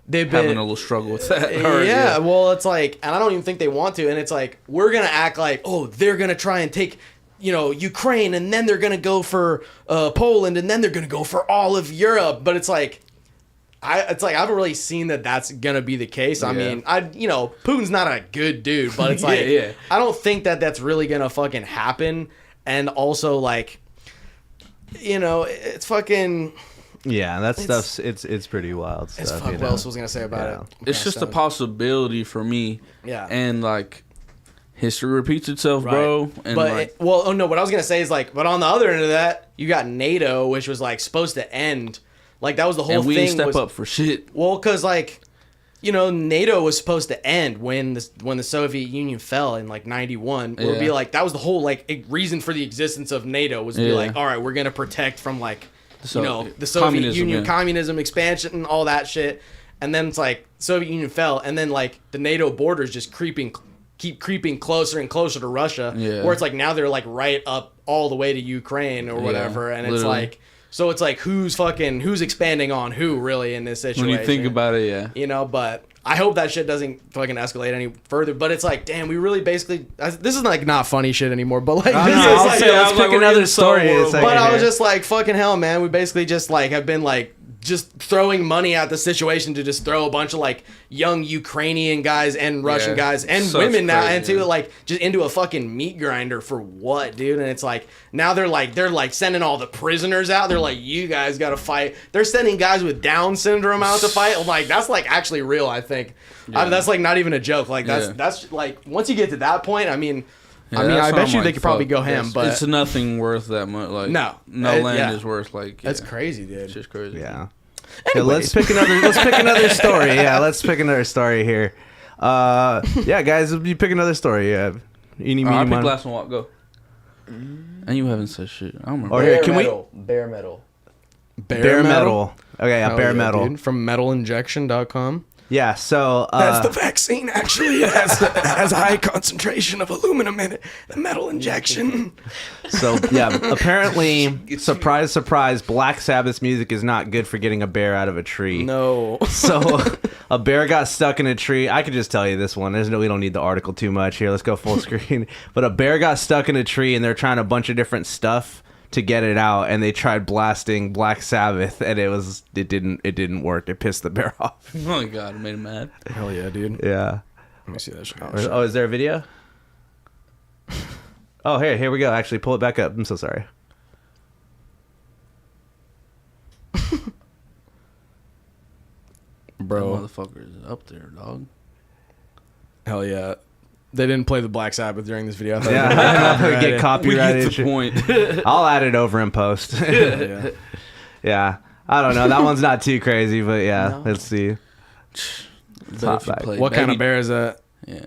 they've been having a little struggle with that. Well, it's like, and I don't even think they want to, and it's like we're gonna act like, oh, they're gonna try and take Ukraine, and then they're gonna go for Poland, and then they're gonna go for all of Europe. But it's like, I haven't really seen that that's gonna be the case. I mean, Putin's not a good dude, but it's like, I don't think that that's really gonna fucking happen. And also, like, it's fucking. Yeah, that stuff's it's pretty wild stuff. It's fuck. What else was I gonna say about it? It's just a possibility for me. Yeah. And like, history repeats itself, bro. And what I was gonna say is like, but on the other end of that, you got NATO, which was like supposed to end. Like, that was the whole and we thing. Didn't step up for shit. Well, because like, NATO was supposed to end when the Soviet Union fell in like 91. It would be like, that was the whole like reason for the existence of NATO, was to be like, all right, we're gonna protect from like, the Soviet Union, communism, expansion, and all that shit. And then it's like Soviet Union fell, and then like the NATO borders just keep creeping closer and closer to Russia. Yeah. Where it's like now they're like right up all the way to Ukraine or whatever, and it's like. So it's like, who's expanding on who, really, in this situation? When you think about it, but I hope that shit doesn't fucking escalate any further. But it's like, damn, we really basically, this is like not funny shit anymore, but like, let's pick another story. But I was just like, fucking hell, man, we basically just like have been like just throwing money at the situation to just throw a bunch of like young Ukrainian guys and Russian guys and Such women now crazy, into like just into a fucking meat grinder for what, dude? And it's like now they're like sending all the prisoners out. They're like, you guys got to fight. They're sending guys with Down syndrome out to fight. I'm like, that's like actually real. I think that's like not even a joke. Like that's like once you get to that point, I mean. Yeah, I bet you like, they could probably fuck, go ham, but it's nothing worth that much. Like No. land is worth like. that's crazy, dude. It's just crazy. Yeah. Okay, let's pick another story. Yeah, let's pick another story here. Yeah, guys, you pick another story. Yeah. Eeny, I meeny, picked miny. last one. Walk, go. And you haven't said shit. I don't remember. Oh, here, can Bare metal. bare metal? Okay, Hell bare yeah, metal. dude. From metalinjection.com. Yeah, so That's the vaccine, actually. It has a high concentration of aluminum in it. The metal injection. So yeah, apparently, surprise, surprise, Black Sabbath's music is not good for getting a bear out of a tree. No. So a bear got stuck in a tree. I could just tell you this one. We don't need the article too much here. Let's go full screen. But a bear got stuck in a tree, and they're trying a bunch of different stuff to get it out, and they tried blasting Black Sabbath, and it didn't work. It pissed the bear off. Oh my god, it made him mad. Hell yeah, dude. Yeah. Let me see that shit. Oh, is there a video? Oh, here we go. Actually, pull it back up. I'm so sorry. Bro. That motherfucker is up there, dog. Hell yeah. They didn't play the Black Sabbath during this video. I thought Yeah, get We get copyrighted. the point. I'll add it over in post. yeah. Yeah. I don't know. That one's not too crazy, but yeah, let's see. Bet if you played What kind Baby- of bear is that? Yeah.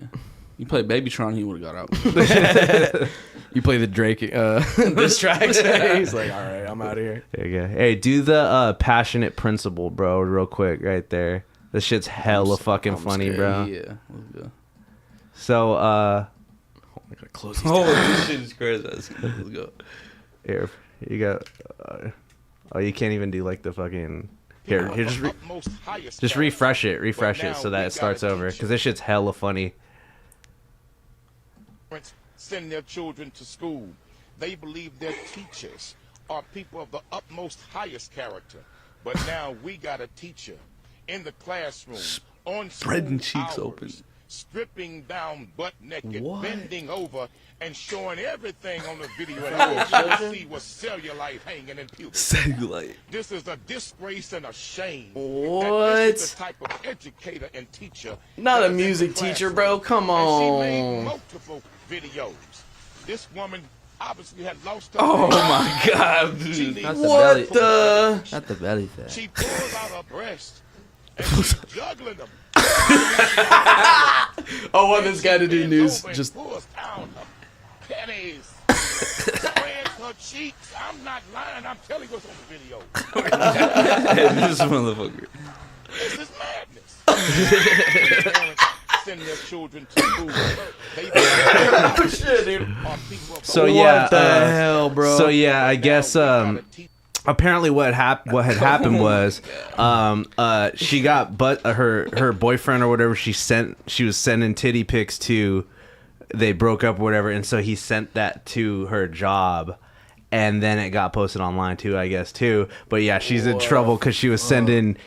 You played Babytron, he would have got out. You play the Drake diss tracks. He's like, all right, I'm out of here. There you go. Hey, do the passionate principle, bro, real quick, right there. This shit's hella fucking funny, bro. Yeah. Let's go. So, I gotta close these Oh, this shit is crazy. Let's go. here you go. Oh, you can't even do like the fucking. Here, just refresh it so that it starts over, because this shit's hella funny. Send their children to school. They believe their teachers are people of the utmost highest character. But now we got a teacher in the classroom on Spreading school cheeks hours, open. stripping down butt naked, bending over and showing everything on the video. And you see was cellulite hanging in pupils. Cellulite. This is a disgrace and a shame. What? This is the type of educator and teacher. Not that a is in the music teacher, classroom. bro. Come And she made on. multiple videos. This woman obviously had lost her Oh mind. my god, She dude. needs Not to the What belly. the? Not the belly fat. She pulls out her breast and she's juggling them. Oh, want this guy to do Bends news. over and Just pulls down her panties. Spreads her cheeks. I'm not lying. I'm telling you what's on the video. This motherfucker. This is madness. Parents send their children to school. They are people of So the yeah, what the hell, bro? so yeah, I guess apparently what had happened was she got her boyfriend or whatever she was sending titty pics to. They broke up or whatever, and so he sent that to her job, and then it got posted online too, I guess too. But yeah, she's in trouble because she was sending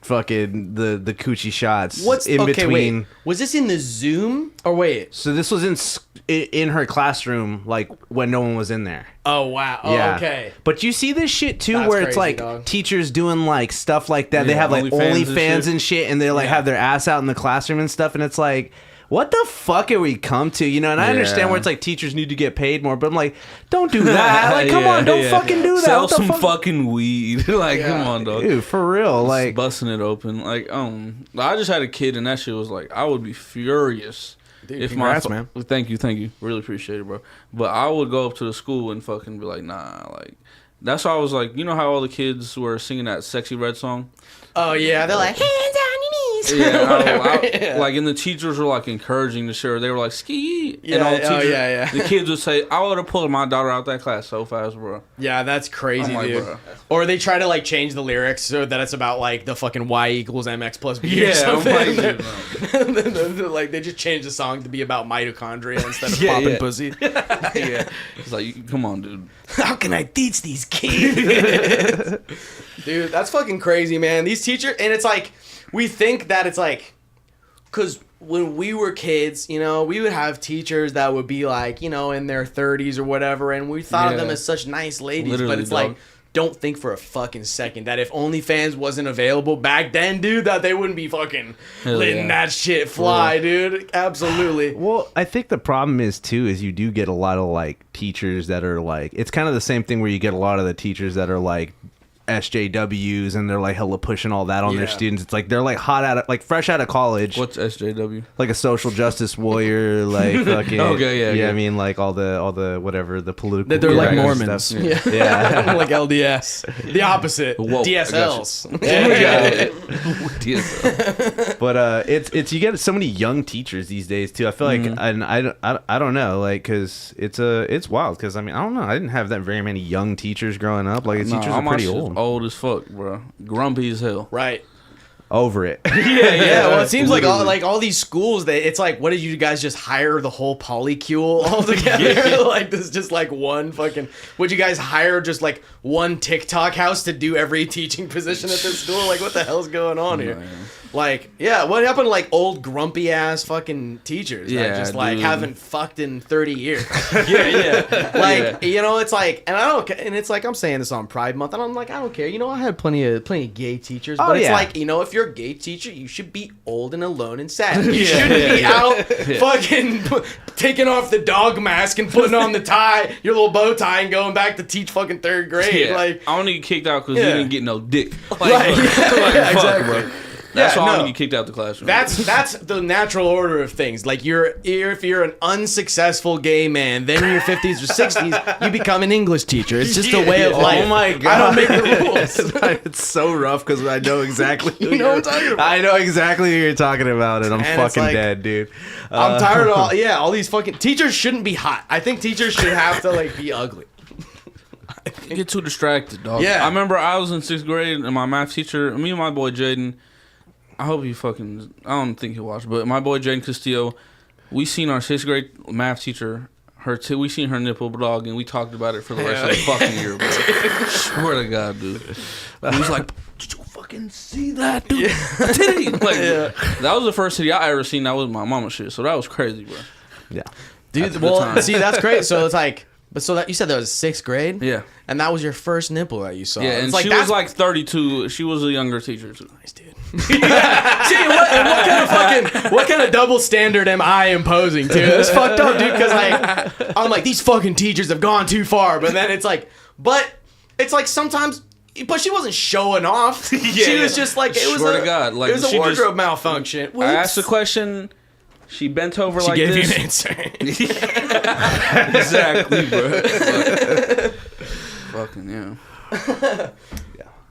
fucking the coochie shots between. Wait. Was this in the Zoom? Or wait. So this was in her classroom, like when no one was in there. Oh, wow. Oh, Yeah. okay. But you see this shit too, That's where it's crazy, like dog. teachers doing like stuff like that. They Yeah, have like OnlyFans and OnlyFans shit. and shit, and they like have their ass out in the classroom and stuff. And it's like, what the fuck have we come to? You know, and I understand Yeah. where it's like teachers need to get paid more, but I'm like, don't do that. Like, come on, don't fucking do that. Sell What the some fuck? fucking weed. Like, come on, dog. Dude, for real. Just Like, busting it open. Like, I just had a kid, and that shit was like, I would be furious. Dude, If congrats, my man. Thank you, really appreciate it, bro. But I would go up to the school and fucking be like, nah, like that's why I was like, you know how all the kids were singing that Sexy Red song? Oh, yeah. They're like, hands on your knees. Yeah, like, and the teachers were like encouraging the shit. They were like, ski, Yeah, and all the oh, teachers, yeah. the kids would say, I would have pulled my daughter out that class so fast, bro. Yeah, that's crazy, I'm like, dude. bro. Or they try to like change the lyrics so that it's about like the fucking Y equals MX plus B or Yeah, I'm something. like, dude, Like they just change the song to be about mitochondria instead of Yeah, popping yeah. pussy. yeah, it's like, come on, dude. How can I teach these kids? Dude, that's fucking crazy, man. These teachers, and it's like, we think that it's like, because when we were kids, you know, we would have teachers that would be like, you know, in their 30s or whatever, and we thought of them as such nice ladies, Literally, but it's dog. like, don't think for a fucking second that if OnlyFans wasn't available back then, dude, that they wouldn't be fucking letting that shit fly, dude. Absolutely. Well, I think the problem is too is you do get a lot of like teachers that are like, it's kind of the same thing where you get a lot of the teachers that are like SJWs and they're like hella pushing all that on their students. It's like they're like hot out of, like fresh out of college. What's SJW? Like a social justice warrior, like fucking. Okay, yeah. I mean, like all the whatever the political. That they're like correct Mormons. stuff. Yeah. Like LDS. The opposite. Whoa, DSLs. DSL. But it's you get so many young teachers these days too. I feel like and I don't know, like, because it's wild, because I mean, I don't know, I didn't have that very many young teachers growing up. Like teachers are pretty old. As fuck, bro. Grumpy as hell. Right. Over it. Yeah. Well, it seems like all these schools, it's like, what did you guys just hire the whole polycule all together? Like this, just like one fucking. Would you guys hire just like one TikTok house to do every teaching position at this school? Like, what the hell's going on here? Man. Like, yeah, what happened to like old grumpy ass fucking teachers that just like dude. haven't fucked in 30 years? Yeah. Like, you know, it's like, and I don't, and it's like, I'm saying this on Pride Month, and I'm like, I don't care. You know, I had plenty of gay teachers, but it's like, you know, if you're a gay teacher, you should be old and alone and sad. You shouldn't be out fucking taking off the dog mask and putting on the tie, your little bow tie, and going back to teach fucking third grade. Yeah. Like, I only get kicked out because you didn't get no dick. Like, right? fuck, Exactly. bro. That's why I no. only get kicked out the classroom. That's the natural order of things. Like if you're an unsuccessful gay man, then in your 50s or 60s, you become an English teacher. It's just a way of life. Oh my god! I don't make the rules. It's so rough because I know exactly. You know what I'm talking about. I know exactly who you're talking about, and I'm And it's fucking like- dead, dude. I'm tired of all these fucking teachers shouldn't be hot. I think teachers should have to like be ugly. You get too distracted, dog. Yeah. I remember I was in 6th grade, and my math teacher, me and my boy Jaden, I hope he fucking, I don't think he'll watch, but my boy Jaden Castillo, we seen our 6th grade math teacher, we seen her nipple, dog, and we talked about it for the rest of the fucking year, bro. Swear to God, dude. He was like, did you fucking see that, dude? A titty! Like, that was the first titty I ever seen. That was my mama shit, so that was crazy, bro. Yeah, Dude, That's a good time. see, that's great. So it's like, but so that you said that was 6th grade? Yeah. And that was your first nipple that you saw. Yeah, and it's like, she that's was like 32. She was a younger teacher, too. nice, dude. See, what kind of double standard am I imposing to? It's fucked up, dude. Because like, I'm like, these fucking teachers have gone too far. But then it's like sometimes. But she wasn't showing off. She was just like, it was Swear to God, like, it was a she just- wardrobe malfunction. I asked a question. She bent over like gave this. you an answer. Exactly, bro. Fucking yeah.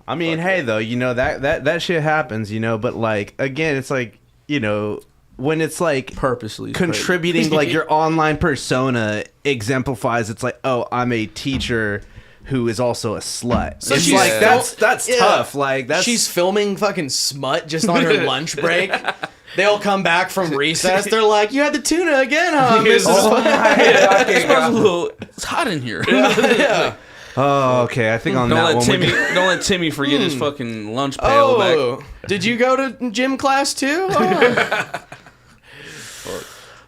I mean, hey, though, you know that shit happens, you know. But like, again, it's like, you know, when it's like Purposely contributing, like your online persona exemplifies. It's like, oh, I'm a teacher who is also a slut. So it's she's like fil- that's Yeah. tough. Like that's She's filming fucking smut just on her lunch break. They all come back from recess. They're like, "You had the tuna again, huh, Mrs. It's hot in here. Yeah. Oh, okay. I think on that one. Don't let Timmy forget his fucking lunch pail back. Oh, did you go to gym class too? Oh.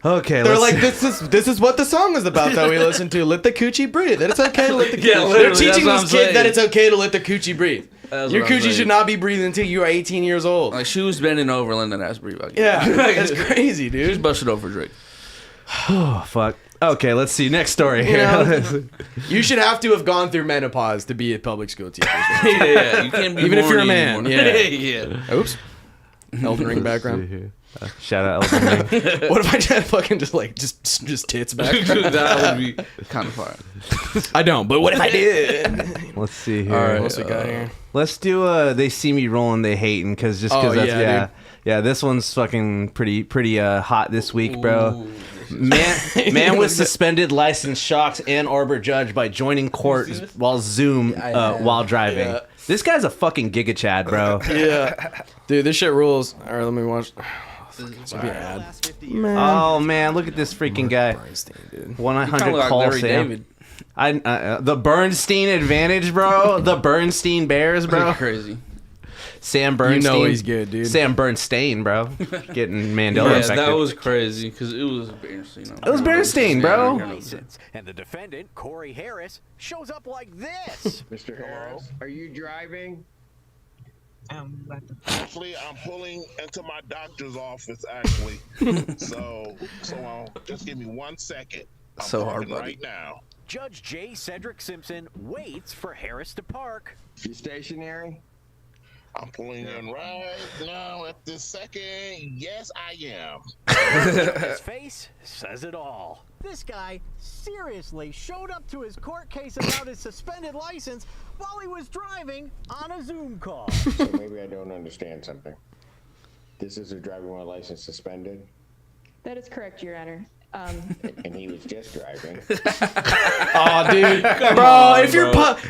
Okay, They're let's like, this is what the song was about that we listened to. Let the coochie breathe. That it's okay to let the Yeah, coochie. literally, They're teaching that's what these I'm kids saying. that it's okay to let the coochie breathe. That's Your what I'm coochie saying. should not be breathing until you are 18 years old. Like, she was bending over, letting that ass breathe. Like, Yeah, that's crazy, She's dude. busted over Drake. Oh fuck. Okay, let's see. Next story You here. know, you should have to have gone through menopause to be a public school teacher. Yeah, you can't be Even if you're a horny man, anymore. yeah. yeah. Oops. Elden Ring background. Shout out Elden Ring. What if I just fucking just tits back? That would be kind of fire. I don't, but what if I did? Let's see here. All right, What's we got here? Let's do They See Me Rolling, They Hating, because that's yeah, dude. this one's fucking pretty hot this week, bro. Man was suspended, licensed, shocks Ann Arbor judge by joining court while while driving. Yeah. This guy's a fucking Giga Chad, bro. Yeah, dude, this shit rules. All right, let me watch. This would be an ad. Oh man, look at this freaking guy. Weinstein, dude. 100 Kinda like call Larry Sam. David. The Bernstein advantage, bro. The Bernstein Bears, bro. Crazy. Sam Bernstein. You know he's good, dude. Sam Bernstein, bro. Getting Mandela Yeah, effect. that was crazy because it was Bernstein. It was Bernstein, bro. License. And the defendant, Corey Harris, shows up like this. Mr. Harris, are you driving? Actually, I'm pulling into my doctor's office, actually. so just give me 1 second. I'm So hard, parking buddy. right now. Judge J. Cedric Simpson waits for Harris to park. You stationary? I'm pulling in right now at this second. Yes, I am. His face says it all. This guy seriously showed up to his court case about his suspended license while he was driving on a Zoom call. So maybe I don't understand something. This is a driving while license suspended, That is correct, Your Honor. and he was just driving. Oh, dude, bro,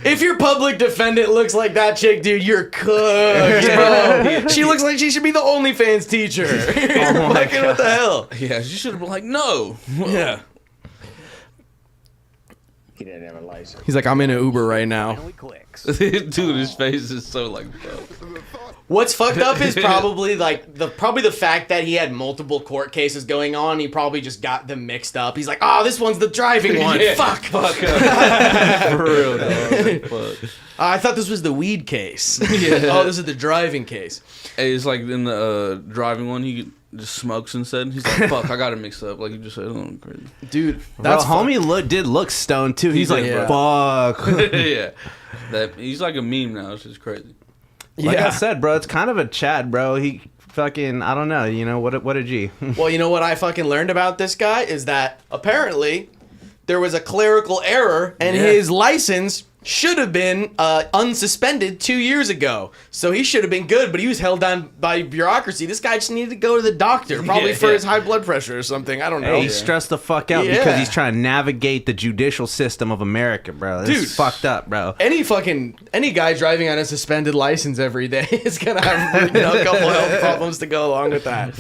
if your public defendant looks like that chick, dude, you're cooked, bro. She looks like she should be the OnlyFans teacher. Like, what the hell? Yeah, she should have been like, no. Yeah. He didn't have a license. He's like, I'm in an Uber right now. Finally clicks. Dude, his face is so like. What's fucked up is probably like the fact that he had multiple court cases going on. He probably just got them mixed up. He's like, oh, this one's the driving one. Yeah. Fuck. For real, dog. Fuck. I thought this was the weed case. Yeah. Oh, this is the driving case. Hey, it's like in the driving one, he just smokes instead. He's like, fuck, I got it mixed up. Like you just said, oh, crazy. Dude, Bro, homie did look stoned too. He's like, Yeah. fuck. Yeah. He's like a meme now. It's just crazy. Like Yeah. I said, bro, it's kind of a Chad, bro. He fucking, I don't know, you know, what a G. Well, you know what I fucking learned about this guy is that apparently there was a clerical error and Yeah. his license should have been unsuspended 2 years ago. So he should have been good, but he was held down by bureaucracy. This guy just needed to go to the doctor, probably Yeah, for yeah. his high blood pressure or something. I don't know. He's stressed the fuck out Yeah. because he's trying to navigate the judicial system of America, bro. This is fucked up, bro. Any guy driving on a suspended license every day is gonna have a couple health problems to go along with that.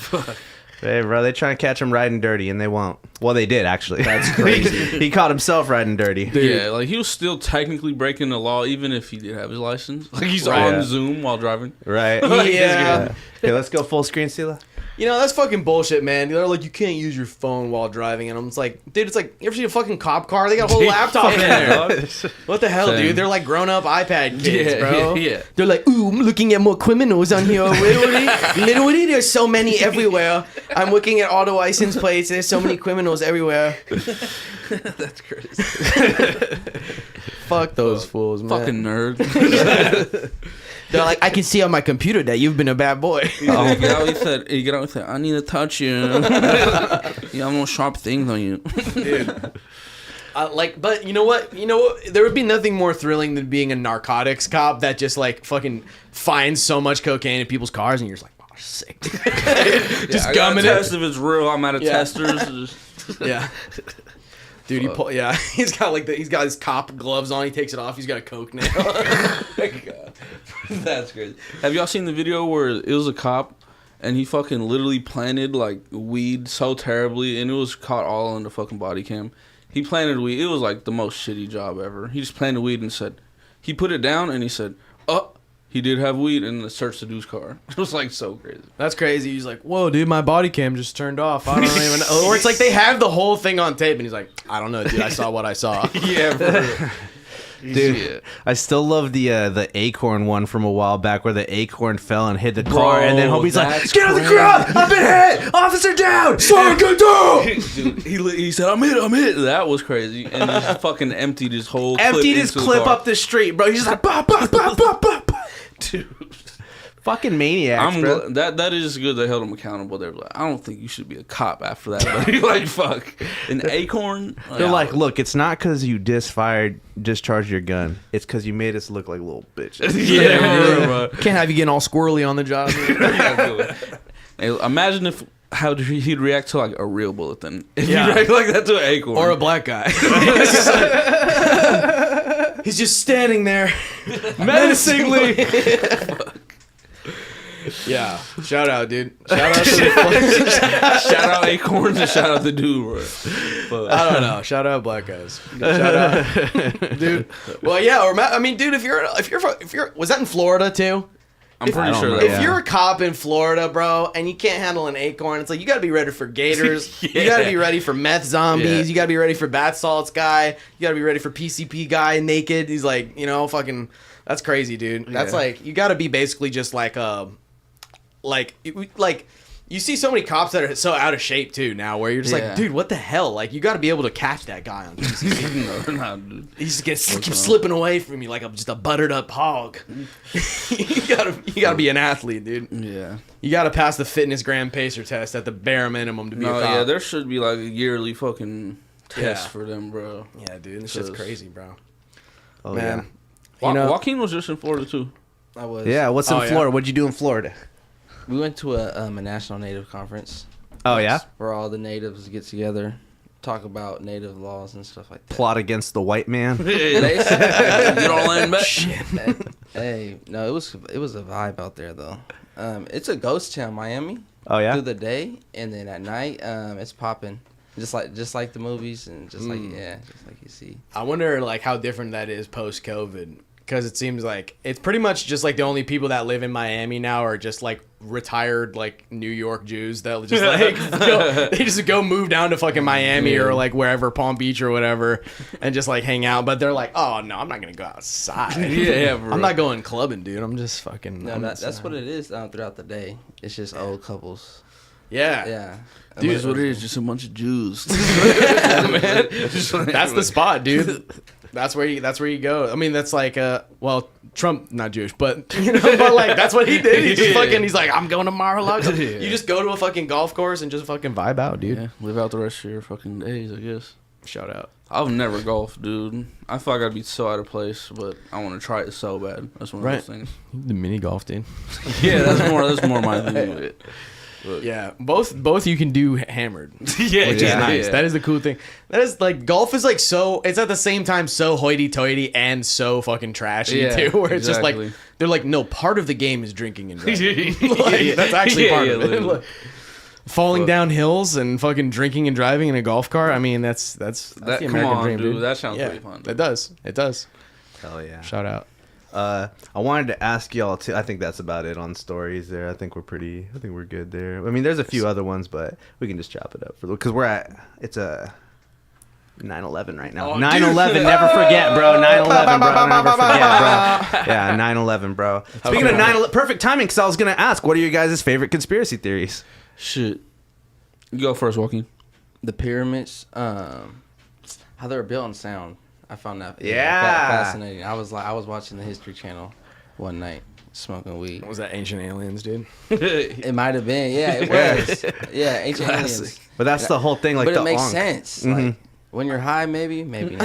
Hey, bro, they try to catch him riding dirty, and they won't. Well, they did, actually. That's crazy. He caught himself riding dirty. Yeah, like he was still technically breaking the law even if he did have his license. Like he's Right. on Zoom while driving. Right. Like, Yeah. Okay, let's go full screen, Sela. You know, that's fucking bullshit, man. They're like, you can't use your phone while driving. And I'm just like, dude, it's like, you ever see a fucking cop car? They got a whole laptop in there. What the hell, Same. dude? They're like grown-up iPad kids, Yeah, bro. yeah. They're like, ooh, I'm looking at more criminals on here. Literally, there's so many everywhere. I'm looking at auto license plates. There's so many criminals everywhere. That's crazy. Fuck those fools, man. Fucking nerd. They're like, I can see on my computer that you've been a bad boy. He get out and said, I need to touch you. You have no sharp things on you. Dude. But you know what? There would be nothing more thrilling than being a narcotics cop that just like fucking finds so much cocaine in people's cars, and you're just like, oh, sick. Just I gotta gumming test it. if it's real. I'm out of Yeah. testers. Yeah. Dude, he's got he's got his cop gloves on. He takes it off. He's got a coke nail. God. That's crazy. Have y'all seen the video where it was a cop and he fucking literally planted like weed so terribly and it was caught all in the fucking body cam? He planted weed. It was like the most shitty job ever. He just planted weed and said, he put it down and he said, oh, he did have weed and searched the dude's car. It was like so crazy. That's crazy. He's like, whoa, dude, my body cam just turned off. I don't even know. Or it's like they have the whole thing on tape and he's like, I don't know, dude. I saw what I saw. Yeah, for real. Dude, Yeah. I still love the acorn one from a while back where the acorn fell and hit the car, and then Hobie's like, that's "Get out of the crowd! I've been hit! Officer down! Sorry, get down!" Dude, he said, I'm hit. That was crazy. And just fucking emptied his whole Emptied his into the clip car. up the street, bro. He's just like, bah, bah, bah, bah, bah, bah. Dude. Fucking maniacs, bro. That is good they held him accountable. They were like, I don't think you should be a cop after that. Buddy. Like, fuck. An acorn? They're like, look, it's not because you discharged your gun. It's because you made us look like little bitches. Yeah, bro. Can't have you getting all squirrely on the job. Hey, imagine how he'd react to like a real bullet then. If Yeah. you react like that to an acorn. Or a black guy. He's just standing there menacingly. Yeah. Shout out, dude. Shout out to the Shout out Acorns and shout out the dude, bro. I don't know. Shout out black guys. Shout out, dude. Well, yeah. Or I mean, dude, if you're, was that in Florida too? I'm pretty sure that. If you're a cop in Florida, bro, and you can't handle an acorn, it's like you gotta be ready for gators. You gotta be ready for meth zombies. You gotta be ready for bath salts guy. You gotta be ready for PCP guy naked. He's like, fucking. That's crazy, dude. That's like you gotta be basically just like you see so many cops that are so out of shape too now, where you're just like, dude, what the hell? Like, you got to be able to catch that guy on PCP. No, dude. He just keeps slipping away from you like just a buttered up hog. you gotta be an athlete, dude. Yeah. You gotta pass the fitness gram pacer test at the bare minimum to be a cop. Yeah, there should be like a yearly fucking test for them, bro. Yeah, dude, it's just crazy, bro. Oh, man. Yeah. Joaquin was just in Florida too. I was. Yeah, what's in Florida? What'd you do in Florida? We went to a National Native Conference. Oh, yeah? Where all the natives get together, talk about native laws and stuff like that. Plot against the white man. Get all in back. Hey, no, it was a vibe out there though. It's a ghost town, Miami. Oh yeah. Through the day, and then at night, it's popping, just like the movies, and just like you see. I wonder like how different that is post COVID. Because it seems like it's pretty much just like the only people that live in Miami now are just like retired like New York Jews that just like they just go move down to fucking Miami or like wherever, Palm Beach or whatever, and just like hang out. But they're like, oh no, I'm not gonna go outside. Bro. I'm not going clubbing, dude. I'm just fucking. No, that's what it is throughout the day. It's just old couples. Yeah. Dude, that's what it is. Just a bunch of Jews. Man. That's the spot, dude. That's where you go. I mean, that's like Trump, not Jewish, but but like that's what he did. He just he's like, I'm going to Mar-a-Lago. You just go to a fucking golf course and just fucking vibe out, dude. Yeah, live out the rest of your fucking days, I guess. Shout out. I've never golfed, dude. I feel like I'd be so out of place, but I want to try it so bad. That's one of those things. The mini golf, dude. Yeah, that's more my thing. But yeah, both you can do hammered. Which is nice. That is the cool thing. That is like golf is like so. It's at the same time so hoity-toity and so fucking trashy too. Where it's just like they're like, no, part of the game is drinking and driving. That's actually part of it. Like, falling down hills and fucking drinking and driving in a golf cart. I mean, that's the American dream, dude. That sounds pretty fun. It does. Hell yeah. Shout out. I wanted to ask y'all too. I think that's about it on stories there. I think we're good there. I mean, there's a few other ones, but we can just chop it up because it's a 9/11 right now. 9/11, never forget, bro. 9/11, bro. Never forget, bro. Yeah, 9/11, bro. Speaking of 9/11, perfect timing because I was gonna ask, what are your guys' favorite conspiracy theories? Shit, you go first, Joaquin. The pyramids, how they were built on sound. I found that fascinating. I was watching the History Channel one night, smoking weed. Was that Ancient Aliens, dude? It might have been. Yeah, it was. Yeah, Ancient Aliens. But that's the whole thing. Like, but it makes sense. Mm-hmm. Like when you're high, maybe not.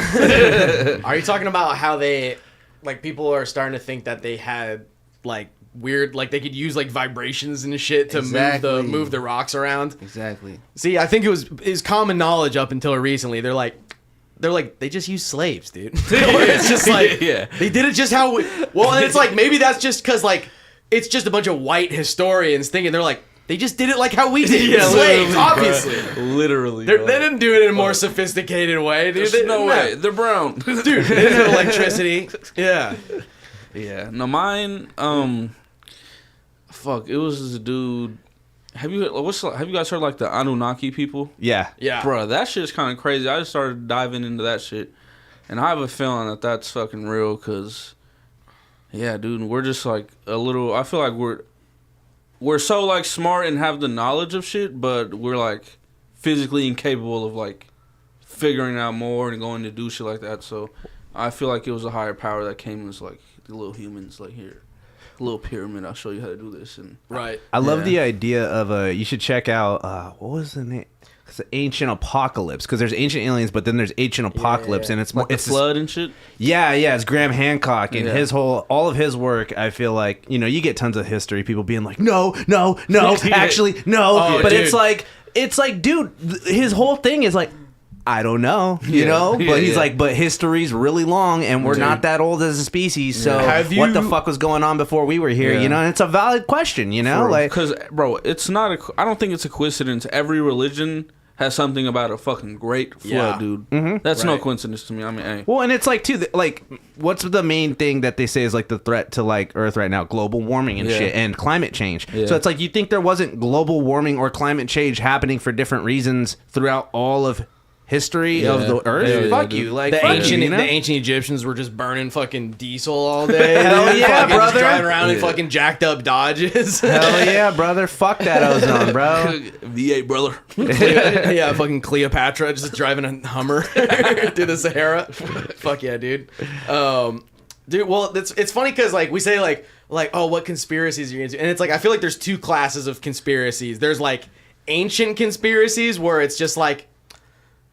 Are you talking about how they, like, people are starting to think that they had like weird, like they could use like vibrations and shit to move the rocks around? Exactly. See, I think it was common knowledge up until recently. They're like they just use slaves, dude. It's just like they did it just how and it's like maybe that's just because like it's just a bunch of white historians thinking they're like they just did it like how we did slaves, obviously. Literally, they didn't do it in a more sophisticated way, dude. There's no way. They're brown, dude. They didn't have electricity. Yeah. No, mine. Fuck. It was this dude. Have you guys heard like the Anunnaki people? Yeah. Bro, that shit's kind of crazy. I just started diving into that shit, and I have a feeling that that's fucking real. Cause, yeah, dude, we're just like a little. I feel like we're so like smart and have the knowledge of shit, but we're like physically incapable of like figuring out more and going to do shit like that. So, I feel like it was a higher power that came as like the little humans, like here. Little pyramid, I'll show you how to do this. And I love the idea of you should check out what was the name? It's Ancient Apocalypse, because there's Ancient Aliens, but then there's Ancient Apocalypse, and it's like it's the flood and shit. Yeah, it's Graham Hancock and all of his work. I feel like you get tons of history, people being like, no, actually no, but dude. it's like, dude, his whole thing is like, I don't know, you know? But he's like, but history's really long, and we're not that old as a species, so what the fuck was going on before we were here, you know? And it's a valid question, you know? Like, because, bro, it's not I don't think it's a coincidence. Every religion has something about a fucking great flood, dude. That's no coincidence to me. I mean, hey. Well, and it's like, too, like, what's the main thing that they say is, like, the threat to, like, Earth right now? Global warming and shit, and climate change. So it's like, you think there wasn't global warming or climate change happening for different reasons throughout all of history of the Earth? Fuck you. Like, the ancient Egyptians were just burning fucking diesel all day. Hell yeah, brother. Just driving around in fucking jacked up Dodges. Hell yeah, brother. Fuck that ozone, bro. V8, brother. Yeah, fucking Cleopatra just driving a Hummer through the Sahara. Fuck yeah, dude. Dude, well, it's funny because, like, we say, like, oh, what conspiracies are you into? And it's like, I feel like there's two classes of conspiracies. There's, like, ancient conspiracies where it's just, like,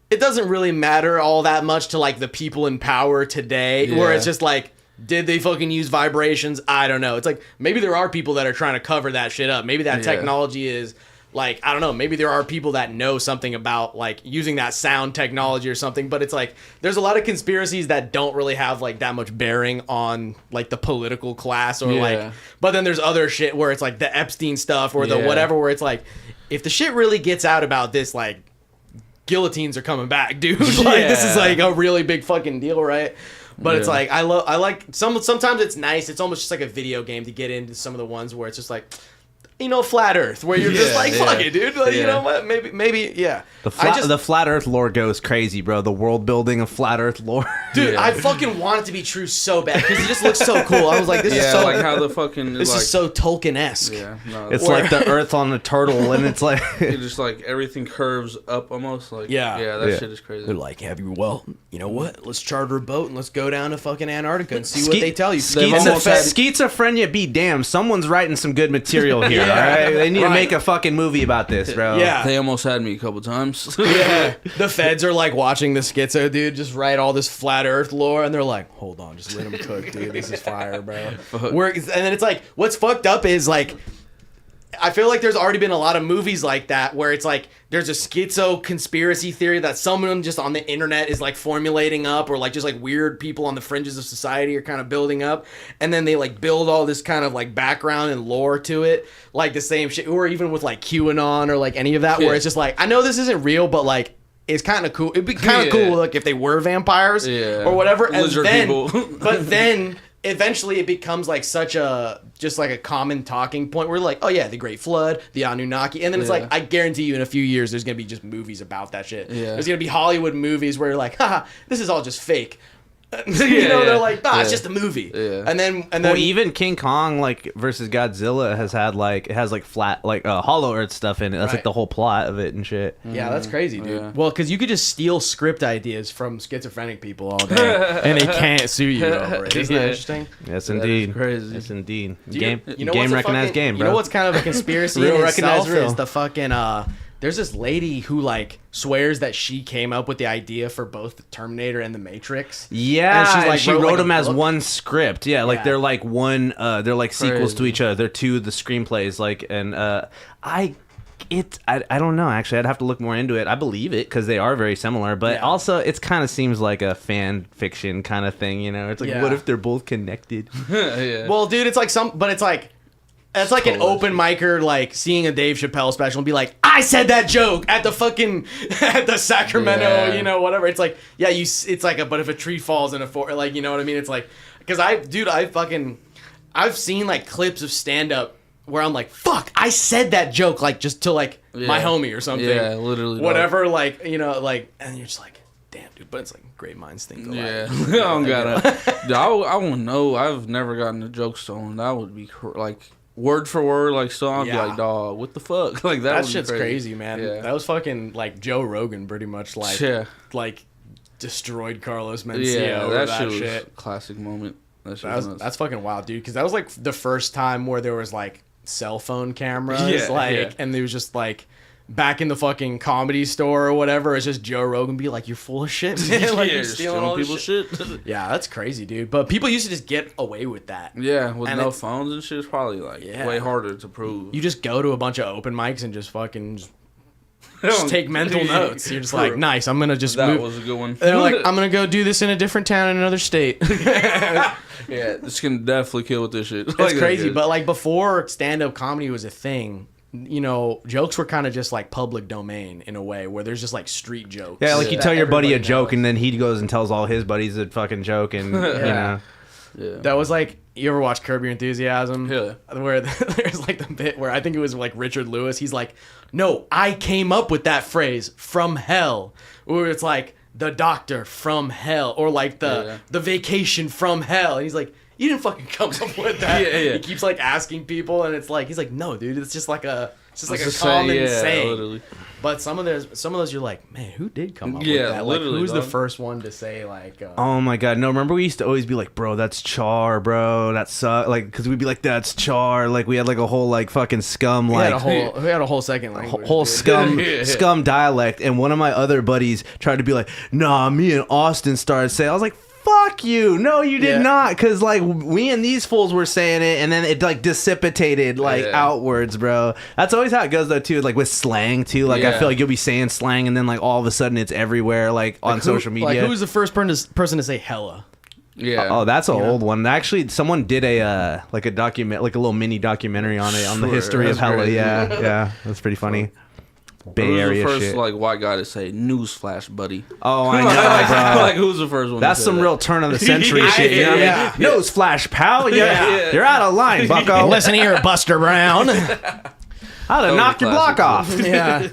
it doesn't really matter all that much to, like, the people in power today, where it's just like, did they fucking use vibrations? I don't know. It's like, maybe there are people that are trying to cover that shit up. Maybe that technology is, like, I don't know, maybe there are people that know something about, like, using that sound technology or something, but it's like, there's a lot of conspiracies that don't really have, like, that much bearing on, like, the political class or, like, but then there's other shit where it's, like, the Epstein stuff or the whatever, where it's like, if the shit really gets out about this, like, guillotines are coming back, dude. Like, this is like a really big fucking deal, right? But it's like, I like sometimes it's nice. It's almost just like a video game to get into some of the ones where it's just like, you know, flat Earth, where you're just like, fuck it, dude. Like, you know what? Maybe, yeah. The flat Earth lore goes crazy, bro. The world building of flat Earth lore. Dude, I fucking want it to be true so bad because it just looks so cool. I was like, this is so like how the fucking this is so Tolkien-esque. Yeah, no, it's like the Earth on a turtle, and it's like it just like everything curves up almost. Like that shit is crazy. They're like, you know what? Let's charter a boat and let's go down to fucking Antarctica and see what they tell you. Schizophrenia be damned. Someone's writing some good material here. All right, they need to make a fucking movie about this, bro. Yeah, they almost had me a couple times. The feds are like watching the schizo dude just write all this flat Earth lore, and they're like, hold on, just let him cook, dude. This is fire, bro. And then it's like, what's fucked up is like, I feel like there's already been a lot of movies like that where it's like there's a schizo conspiracy theory that someone just on the internet is like formulating up, or like just like weird people on the fringes of society are kind of building up, and then they like build all this kind of like background and lore to it, like the same shit, or even with like QAnon or like any of that, where it's just like, I know this isn't real, but like, it's kind of cool. It'd be kind of cool, like, if they were vampires or whatever. And lizard then, people. But then eventually it becomes like such a just like a common talking point. We're like, oh yeah, the Great Flood, the Anunnaki, and then it's like, I guarantee you, in a few years, there's gonna be just movies about that shit. There's gonna be Hollywood movies where you're like, haha, this is all just fake. You know, they're like, it's just a movie. And then well, even King Kong like versus Godzilla has had like, it has like flat like Hollow Earth stuff in it. That's like the whole plot of it and shit. Yeah, that's crazy, dude. Well, because you could just steal script ideas from schizophrenic people all day, and they can't sue you over it. Isn't that interesting? Yes, indeed. Crazy. Yes, indeed. Game recognized game, bro. You know what's kind of a conspiracy Real in recognized itself real. is the fucking there's this lady who like swears that she came up with the idea for both the Terminator and the Matrix. Yeah, and she wrote like them as book. one script. Yeah, like they're like one. They're like sequels to each other. They're two of the screenplays. Like, and I don't know. Actually, I'd have to look more into it. I believe it because they are very similar, but also it kind of seems like a fan fiction kind of thing. You know, it's like, what if they're both connected? Well, dude, it's like it's like an open micer, like seeing a Dave Chappelle special and be like, I said that joke at the fucking at the Sacramento, you know, whatever. It's like, it's like but if a tree falls in a forest, like, you know what I mean? It's like, because I've seen like clips of stand up where I'm like, fuck, I said that joke, like just to like my homie or something. Yeah, literally. Whatever, like, you know, like, and you're just like, damn, dude. But it's like great minds think alike. Yeah, I don't gotta. I won't know. I've never gotten a joke stolen. That would be like. Word for word, like, so I'd be like, dog, what the fuck? Like, that shit's crazy, man. Yeah. That was fucking, like, Joe Rogan pretty much, like, like destroyed Carlos Mencia over that shit. Was a classic moment. That's fucking wild, dude, because that was, like, the first time where there was, like, cell phone cameras, and there was just, like, back in the fucking Comedy Store or whatever, it's just Joe Rogan be like, you're full of shit, man. Like, you're stealing all people's shit. Yeah, that's crazy, dude. But people used to just get away with that. Yeah, with no phones and shit, it's probably like way harder to prove. You just go to a bunch of open mics and just fucking just take mental notes. You're just like, nice. I'm gonna just. That move. was a good one. They're like, I'm gonna go do this in a different town in another state. Yeah, this can definitely kill with this shit. It's crazy, but like before stand-up comedy was a thing, you know, jokes were kind of just like public domain in a way, where there's just like street jokes. Yeah, like you tell your buddy a everybody joke, knows. and then he goes and tells all his buddies a fucking joke, and you know. Yeah. That was like, you ever watch Curb Your Enthusiasm? Yeah. Where there's like the bit where I think it was like Richard Lewis. He's like, no, I came up with that phrase from hell. Or it's like the doctor from hell, or like the vacation from hell. And he's like, you didn't fucking come up with that. He keeps like asking people, and it's like, he's like, no, dude, it's just like a common saying. Literally. But some of those you're like, man, who did come up with Yeah, that? Like, literally, who's the dog. first one to say like? Oh my god, no! Remember we used to always be like, "Bro, that's char, bro. That sucks." Like, because we'd be like, "That's char." Like, we had like a whole like fucking scum we like had a whole second language. whole dude. scum dialect. And one of my other buddies tried to be like, "Nah, me and Austin started saying." I was like, "Fuck you! No, you did not." Because like we and these fools were saying it, and then it like dissipated like outwards, bro. That's always how it goes though too. Like with slang too. Like I feel like you'll be saying slang, and then like all of a sudden it's everywhere, like on social media. Like who's the first person to say hella? Yeah. Oh, that's an old one. Actually, someone did a like a document, like a little mini documentary on it, on the history of hella. crazy. Yeah, that's pretty funny. Bay Who's Area the first shit. like white guy to say "newsflash, buddy"? Oh, I know, bro. Like who's the first one? That's to say some that? real turn of the century shit. You know what I mean? Nose flash, pal. You're out of line, bucko. Listen here, Buster Brown. I'd have knocked your block off. Yeah,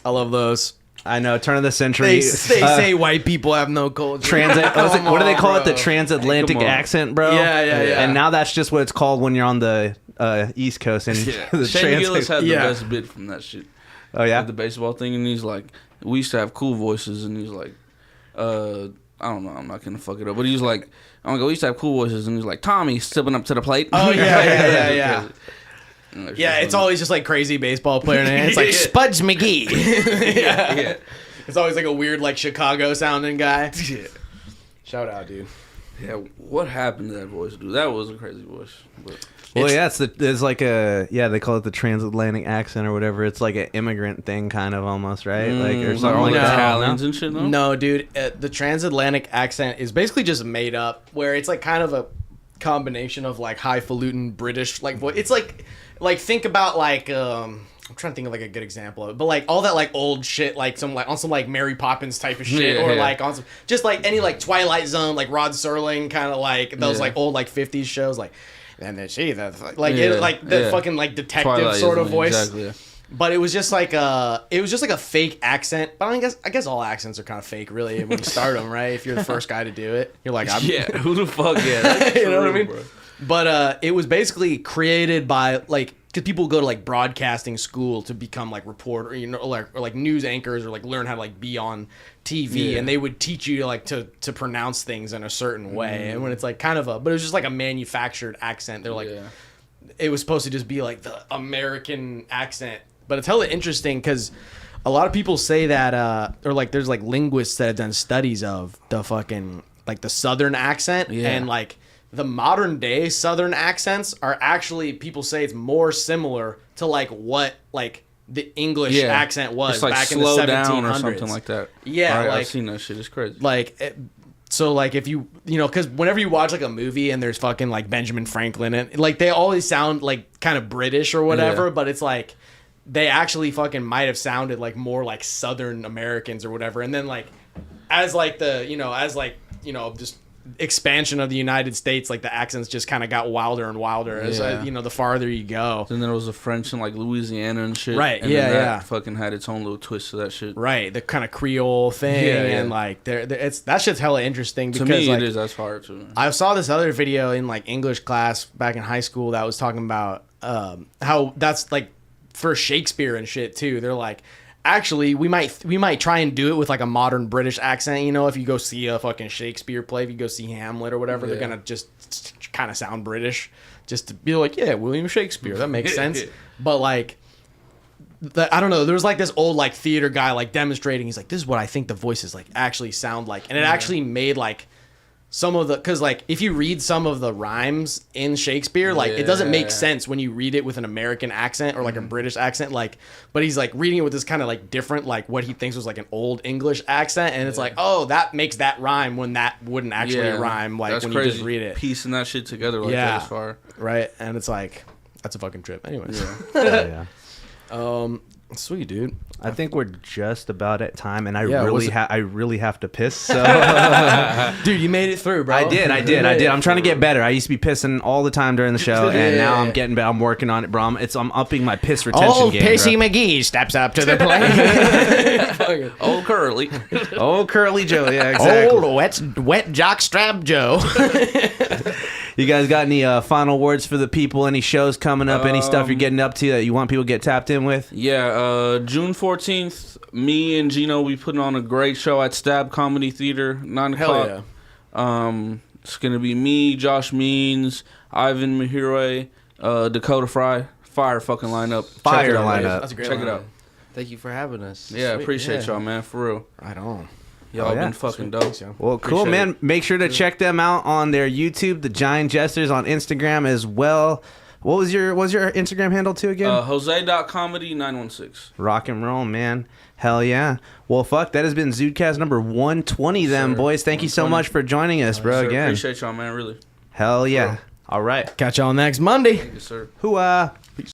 I love those. I know, turn of the century. They say white people have no culture. What do they call it? The transatlantic Come on. accent, bro. Yeah. And now that's just what it's called when you're on the East Coast. And the Shane Gillis had the Yeah. best bit from that shit. Oh yeah. Like the baseball thing, and he's like, we used to have cool voices, and he's like, I don't know, I'm not gonna fuck it up, but he's like, I'm gonna go, we used to have cool voices, and he's like, Tommy stepping up to the plate. Oh yeah. Yeah, It's always just like crazy baseball player name. It's like Spuds McGee. yeah. It's always like a weird like Chicago sounding guy. Yeah. Shout out, dude. Yeah, what happened to that voice, dude? That was a crazy voice. But Well, yeah, there's like they call it the transatlantic accent or whatever. It's like an immigrant thing, kind of almost, right? Like or something like that. Italians and shit. No, dude. The transatlantic accent is basically just made up, where it's like kind of a combination of like highfalutin British like voice. It's like think about like I'm trying to think of like a good example of it, but like all that like old shit, like some like on some like Mary Poppins type of shit, or like on some just like any like Twilight Zone, like Rod Serling kind of like those like old like 50s shows, like. And then like the fucking like detective Twilight sort of Zone, voice. exactly, yeah. But it was just like a fake accent. But I guess all accents are kind of fake, really, when you start them, right? If you're the first guy to do it, you're like, yeah, who the fuck? Yeah, that's you know what I true, mean? bro. But it was basically created by like, because people go to like broadcasting school to become like reporter, you know, or like news anchors, or like learn how to like be on TV, and they would teach you like to pronounce things in a certain way. And when it's like kind of but it was just like a manufactured accent. They're like, it was supposed to just be like the American accent, but it's hella interesting because a lot of people say that, or like there's like linguists that have done studies of the fucking like the Southern accent, and like the modern day Southern accents are actually, people say it's more similar to like what like the English accent was it's like back in the slow 1700s down or something like that. Yeah, I've like seen that shit. It's crazy. like. So like if you know, because whenever you watch like a movie and there's fucking like Benjamin Franklin, and like they always sound like kind of British or whatever, but it's like they actually fucking might have sounded like more like Southern Americans or whatever. And then like as just expansion of the United States, like the accents just kind of got wilder and wilder as the farther you go. Then there was the French in like Louisiana and shit. Right, and that fucking had its own little twist to that shit. Right, the kind of Creole thing, and like that shit's hella interesting because to me like, it is. That's hard too. I saw this other video in like English class back in high school that was talking about how that's like for Shakespeare and shit too. They're like, actually, we might try and do it with like a modern British accent. You know, if you go see a fucking Shakespeare play, if you go see Hamlet or whatever, they're gonna just kind of sound British, just to be like, yeah, William Shakespeare. That makes sense. But like, I don't know. There was like this old like theater guy like demonstrating. He's like, this is what I think the voices like actually sound like, and it actually made like some of the, because like if you read some of the rhymes in Shakespeare, like it doesn't make sense when you read it with an American accent or like a British accent, like, but he's like reading it with this kind of like different, like what he thinks was like an old English accent, and it's like, oh, that makes that rhyme when that wouldn't actually rhyme, like that's when crazy. you just read it. Piecing that shit together like that is fire. Right, and it's like, that's a fucking trip. Anyways. Yeah. Sweet, dude. I think we're just about at time, and I really have to piss. So, dude, you made it through, bro. I did. I'm trying to get better. I used to be pissing all the time during the show, and now I'm getting better. I'm working on it, bro. I'm upping my piss retention game. Pissy McGee steps up to the plate. Old Curly. Old Curly Joe. Yeah, exactly. Old wet jockstrap Joe. You guys got any final words for the people? Any shows coming up? Any stuff you're getting up to that you want people to get tapped in with? Yeah, June 14th, me and Gino, we putting on a great show at Stab Comedy Theater, 9 o'clock. Hell yeah. It's going to be me, Josh Means, Ivan Mahire, Dakota Fry. Fire fucking lineup. Fire lineup. That's a great Check lineup. it out. Thank you for having us. Yeah, appreciate y'all, man, for real. Right on. Y'all been fucking dope. Well, cool, Appreciate man. it. Make sure to check them out on their YouTube, the Jine Jesters, on Instagram as well. What was your Instagram handle too again? Jose.comedy916. Rock and roll, man. Hell yeah. Well, fuck, that has been ZUDECAST number 120 then, boys. Thank you so much for joining us, bro, Sir, again. Appreciate y'all, man, really. Hell yeah. All right. Catch y'all next Monday. Thank you, sir. Hooah.